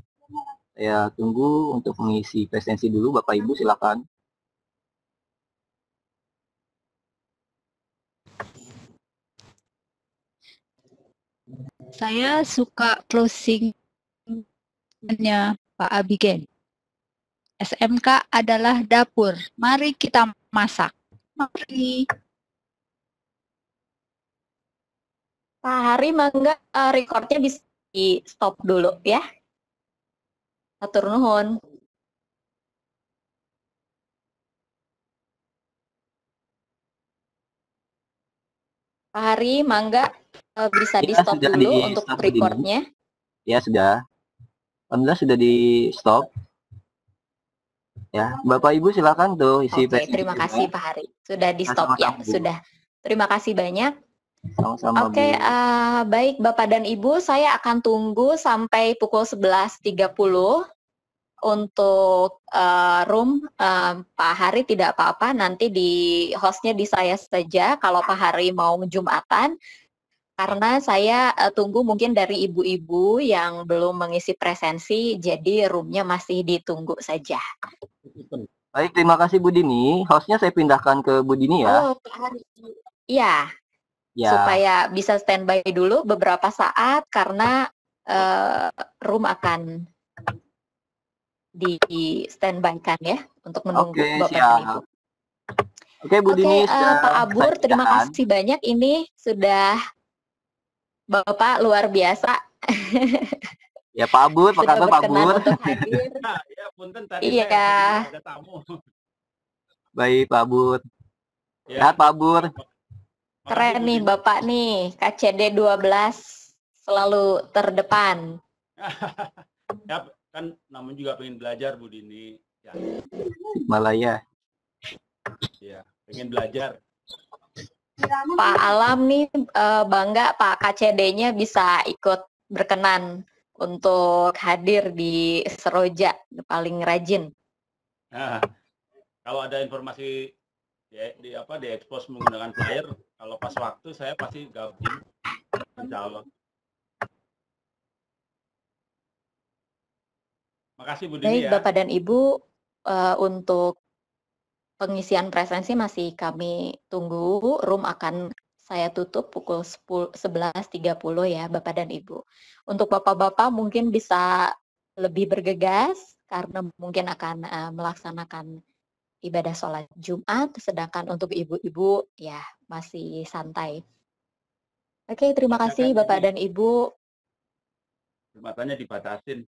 Saya tunggu untuk mengisi presensi dulu, Bapak Ibu silakan. Saya suka closing-nya Pak Abigail. SMK adalah dapur. Mari kita masak. Mari. Pak Hari, mangga recordnya bisa di stop dulu ya. Hatur nuhun. Pak Hari, mangga bisa di stop dulu untuk recordnya. Ya, sudah. Alhamdulillah sudah di stop. Ya, Bapak Ibu silakan tuh isi presensi. Terima kasih Pak Hari. Sudah di stop ya, sudah. Terima kasih banyak. Sama-sama, Oke, Bu. baik Bapak dan Ibu, saya akan tunggu sampai pukul 11.30 untuk room. Pak Hari tidak apa-apa, nanti di hostnya di saya saja kalau Pak Hari mau Jumatan. Karena saya tunggu mungkin dari ibu-ibu yang belum mengisi presensi, jadi roomnya masih ditunggu saja. Baik, terima kasih Bu Dini. Hostnya saya pindahkan ke Bu Dini ya. Oh, Pak Hari. Iya. Ya. Supaya bisa standby dulu beberapa saat, karena room akan di standby-kan ya untuk menunggu Bapak dan Ibu. Oke, Bu Dini. Pak Abur, terima kasih banyak. Ini sudah Bapak luar biasa. Ya Pak Abur, apa kabar Pak Abur? Untuk hadir. Ya, punten tadi iya. saya ada tamu. Baik Pak Abur. Ya. Sehat Pak Abur. Keren nih Bapak nih, KCD 12 selalu terdepan. Ya, kan namun juga pengen belajar Bu Dini. Ya. Malaya. Ya, pengen belajar. Pak Alam nih bangga Pak KCD-nya bisa ikut berkenan untuk hadir di Seroja, paling rajin. Nah, kalau ada informasi di expose menggunakan flyer, kalau pas waktu saya pasti gabung. Insya Allah. Makasih Bu Dini. Baik, Bapak dan Ibu, untuk pengisian presensi masih kami tunggu. Room akan saya tutup pukul 11.30 ya Bapak dan Ibu. Untuk Bapak-Bapak mungkin bisa lebih bergegas karena mungkin akan melaksanakan ibadah sholat Jumat, sedangkan untuk ibu-ibu ya masih santai. Oke, terima kasih Bapak dan Ibu. Kesempatannya dibatasin.